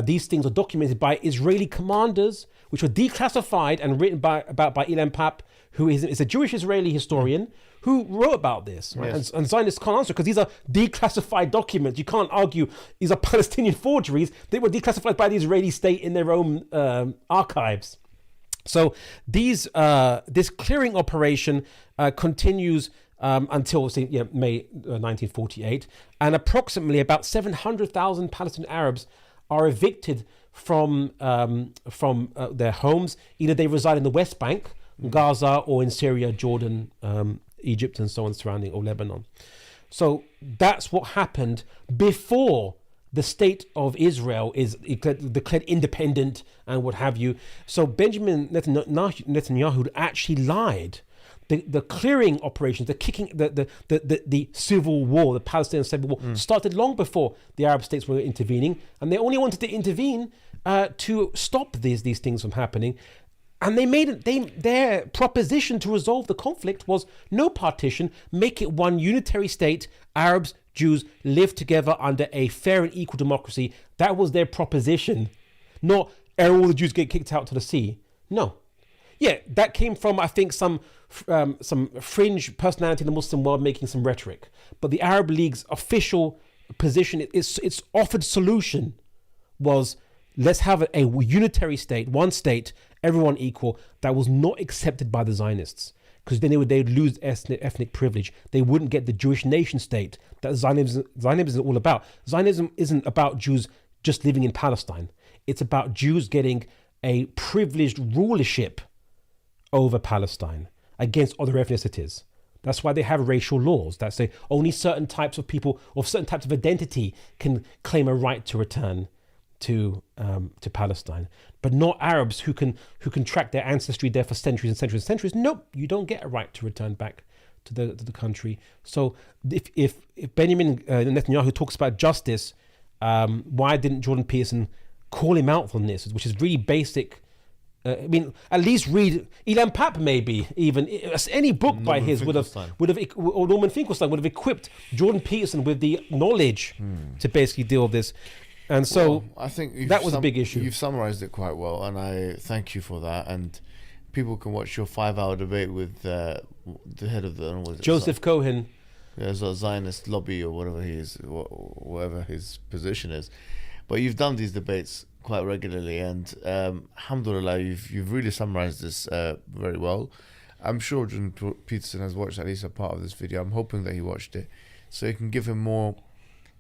Speaker 3: These things are documented by Israeli commanders, which were declassified and written about by Ilan Papp, who is a Jewish Israeli historian who wrote about this. Right?
Speaker 1: Yes.
Speaker 3: And Zionists can't answer because these are declassified documents. You can't argue these are Palestinian forgeries. They were declassified by the Israeli state in their own archives. So this clearing operation continues until May 1948, and approximately about 700,000 Palestinian Arabs are evicted from their homes. Either they reside in the West Bank, Gaza, or in Syria, Jordan, Egypt, and so on surrounding, or Lebanon. So that's what happened before the state of Israel is declared independent and what have you. So Benjamin Netanyahu actually lied. The clearing operations, the civil war, the Palestinian civil war, started long before the Arab states were intervening, and they only wanted to intervene to stop these things from happening. And their proposition to resolve the conflict was no partition, make it one unitary state, Arabs, Jews live together under a fair and equal democracy. That was their proposition. Not all the Jews get kicked out to the sea. No. Yeah, that came from, I think, some fringe personality in the Muslim world making some rhetoric. But the Arab League's official position, its offered solution was, let's have a unitary state, one state, everyone equal. That was not accepted by the Zionists, because then they would lose ethnic privilege. They wouldn't get the Jewish nation state that Zionism is all about. Zionism isn't about Jews just living in Palestine. It's about Jews getting a privileged rulership over Palestine against other ethnicities. That's why they have racial laws that say only certain types of people or certain types of identity can claim a right to return to Palestine, but not Arabs who can track their ancestry there for centuries and centuries and centuries. Nope, you don't get a right to return back to the country. So if Benjamin Netanyahu talks about justice, why didn't Jordan Peterson call him out on this, which is really basic? I mean, at least read Ilan Papp, maybe even any book by his would have, or Norman Finkelstein would have equipped Jordan Peterson with the knowledge to basically deal with this. And so
Speaker 1: I think
Speaker 3: that was a big issue.
Speaker 1: You've summarized it quite well, and I thank you for that. And people can watch your 5-hour debate with the head of the
Speaker 3: Joseph Cohen.
Speaker 1: There's a Zionist lobby or whatever he is, whatever his position is. But you've done these debates quite regularly, and alhamdulillah, you've really summarized this very well. I'm sure Jordan Peterson has watched at least a part of this video. I'm hoping that he watched it, so you can give him more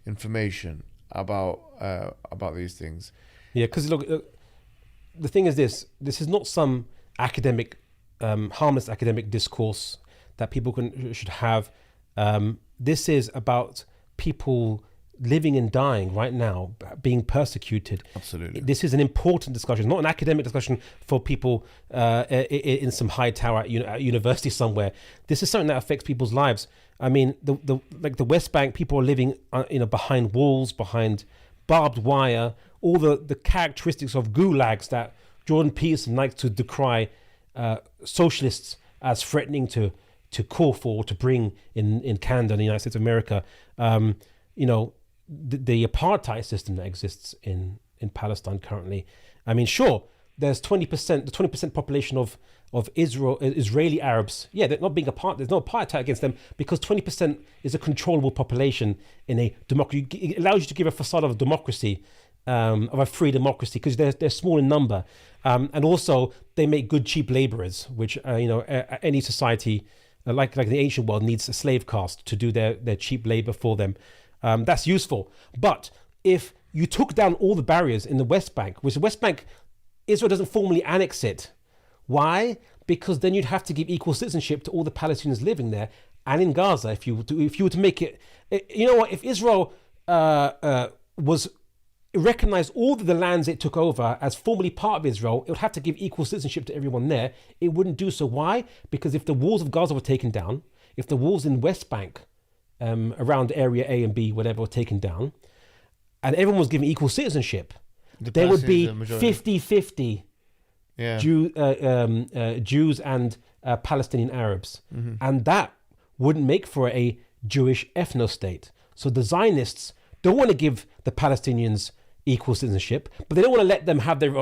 Speaker 1: information about these things. Yeah,
Speaker 3: because look, the thing is this is not some academic harmless academic discourse that people should have. This is about people living and dying right now, being persecuted.
Speaker 1: Absolutely.
Speaker 3: This is an important discussion, not an academic discussion for people in some high tower at university somewhere. This is something that affects people's lives. I mean, the West Bank, people are living behind walls, behind barbed wire, all the characteristics of gulags that Jordan Peterson likes to decry socialists as threatening to call for, to bring in Canada and the United States of America, the apartheid system that exists in Palestine currently. I mean, sure, there's 20%, the 20% population of Israeli Arabs. Yeah, they're not being there's no apartheid against them because 20% is a controllable population in a democracy. It allows you to give a facade of a democracy, of a free democracy, because they're small in number. And also they make good, cheap laborers, which, any society, like the ancient world, needs a slave caste to do their cheap labor for them. That's useful. But if you took down all the barriers in the West Bank, which the West Bank, Israel doesn't formally annex it. Why? Because then you'd have to give equal citizenship to all the Palestinians living there and in Gaza. If you were to make it, you know what? If Israel recognized all of the lands it took over as formally part of Israel, it would have to give equal citizenship to everyone there. It wouldn't do so. Why? Because if the walls of Gaza were taken down, if the walls in West Bank, around area A and B, whatever, were taken down, and everyone was given equal citizenship, there would be 50-50 Jews and Palestinian Arabs. Mm-hmm. And that wouldn't make for a Jewish ethno-state. So the Zionists don't want to give the Palestinians equal citizenship, but they don't want to let them have their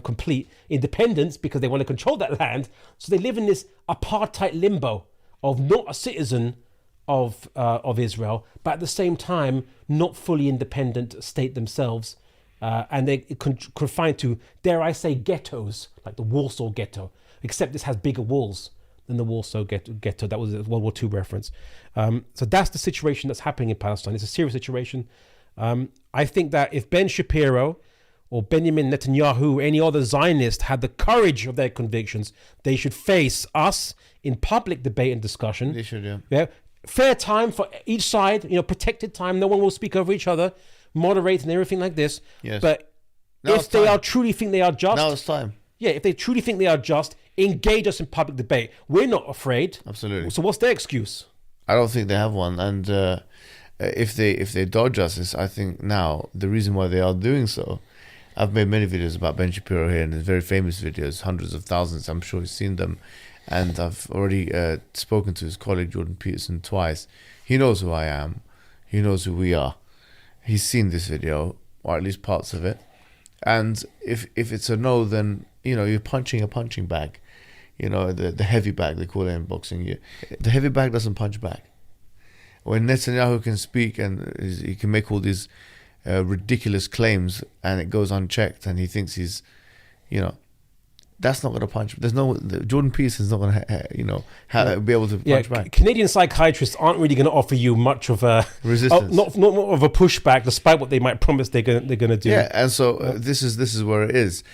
Speaker 3: complete independence because they want to control that land. So they live in this apartheid limbo of not a citizen of Israel, but at the same time not fully independent state themselves, and they're confined to, dare I say, ghettos like the Warsaw Ghetto, except this has bigger walls than the Warsaw Ghetto. That was a World War II reference. So that's the situation that's happening in Palestine. It's a serious situation. I think that if Ben Shapiro or Benjamin Netanyahu or any other Zionist had the courage of their convictions, they should face us in public debate and discussion.
Speaker 1: They should,
Speaker 3: yeah. Fair time for each side, protected time. No one will speak over each other, moderate and everything like this.
Speaker 1: Yes.
Speaker 3: But
Speaker 1: now
Speaker 3: if they truly think they are just,
Speaker 1: now it's time.
Speaker 3: Yeah, if they truly think they are just, engage us in public debate. We're not afraid.
Speaker 1: Absolutely.
Speaker 3: So what's their excuse?
Speaker 1: I don't think they have one. And if they dodge us, I think now the reason why they are doing so. I've made many videos about Ben Shapiro here, and there's very famous videos, hundreds of thousands. I'm sure you've seen them. And I've already spoken to his colleague Jordan Peterson twice. He knows who I am. He knows who we are. He's seen this video, or at least parts of it. And if it's a no, then you're punching a punching bag. The heavy bag, they call it in boxing. The heavy bag doesn't punch back. When Netanyahu can speak and he can make all these ridiculous claims and it goes unchecked, and he thinks he's, that's not going to punch. Jordan Peterson's not going to, be able to punch back.
Speaker 3: Canadian psychiatrists aren't really going to offer you much of a
Speaker 1: resistance,
Speaker 3: not of a pushback, despite what they might promise they're going to do.
Speaker 1: Yeah, and so this is where it is.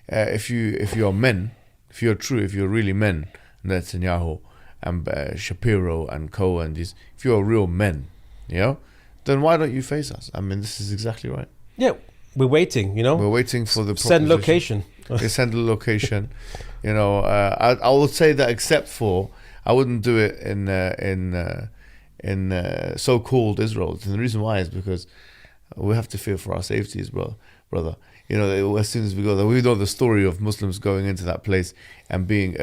Speaker 1: If you're men, if you're really men, Netanyahu and Shapiro and Co and these, if you're real men, then why don't you face us? I mean, this is exactly right.
Speaker 3: Yeah, we're waiting.
Speaker 1: We're waiting for the
Speaker 3: send location.
Speaker 1: They send the location. I would say that except for I wouldn't do it in so-called Israel. And the reason why is because we have to fear for our safeties, brother. As soon as we go there, we know the story of Muslims going into that place and being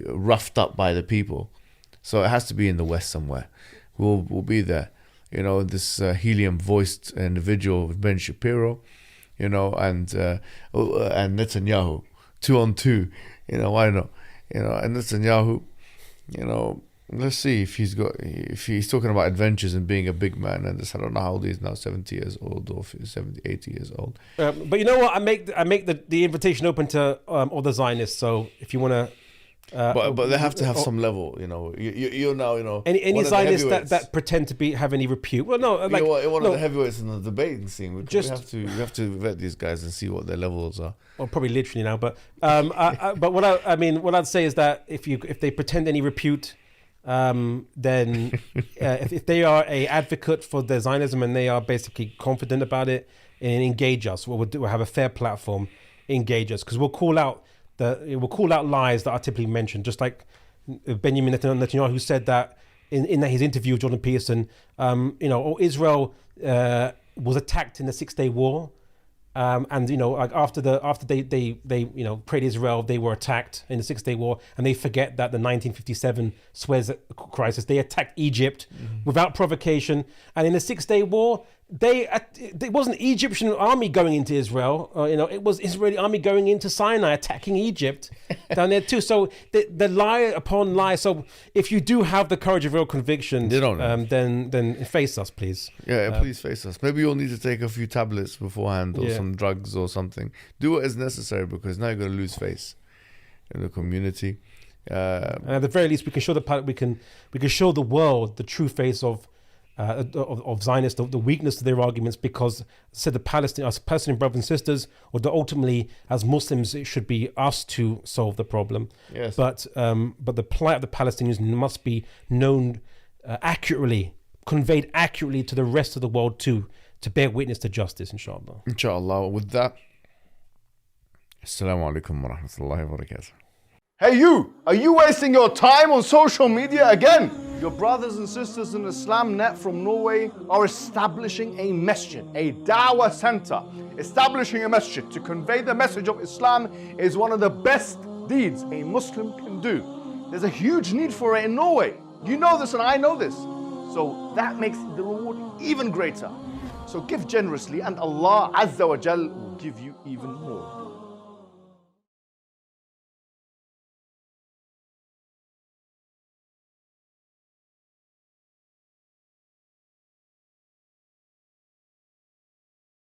Speaker 1: roughed up by the people. So it has to be in the West somewhere. We'll be there. This helium-voiced individual, Ben Shapiro, and Netanyahu, 2-on-2. Why not? And Netanyahu, let's see if he's talking about adventures and being a big man. And I don't know how old he is now, 70 years old or 70, 80 years old.
Speaker 3: But you know what? I make the invitation open to all the Zionists. So if you want to.
Speaker 1: But they have to have some level, You're now,
Speaker 3: any Zionists that pretend to have any repute. Well, no, like
Speaker 1: you're one of the heavyweights in the debating scene. We have to vet these guys and see what their levels are.
Speaker 3: Well, probably literally now, but but what I'd say is that if they pretend any repute, then if they are a advocate for their Zionism and they are basically confident about it, and engage us, we'll have a fair platform. Engage us, because we'll call out lies that are typically mentioned, just like Benjamin Netanyahu, who said that in his interview with Jordan Peterson, Israel was attacked in the 6-Day War, And like after they prayed Israel, they were attacked in the 6-Day War, and they forget that the 1957 Suez crisis, they attacked Egypt without provocation, and in the 6-Day War, it wasn't Egyptian army going into Israel, it was Israeli army going into Sinai, attacking Egypt down there too. So the lie upon lie. So if you do have the courage of real conviction, then face us, please.
Speaker 1: Yeah, please face us. Maybe you'll need to take a few tablets beforehand, or some drugs or something. Do what is necessary, because now you're going to lose face in the community.
Speaker 3: And at the very least, we can show we can show the world the true face of Zionists, the weakness of their arguments, because said the Palestinian brothers and sisters, or ultimately as Muslims, it should be us to solve the problem.
Speaker 1: Yes.
Speaker 3: But the plight of the Palestinians must be known accurately, conveyed accurately to the rest of the world too, to bear witness to justice, inshallah.
Speaker 1: Inshallah. With that, Assalamu alaikum wa rahmatullahi wa barakatuh.
Speaker 2: Hey you, are you wasting your time on social media again? Your brothers and sisters in Islam Net from Norway are establishing a masjid, a dawah center. Establishing a masjid to convey the message of Islam is one of the best deeds a Muslim can do. There's a huge need for it in Norway. You know this and I know this. So that makes the reward even greater. So give generously and Allah Azza wa Jal will give you even more.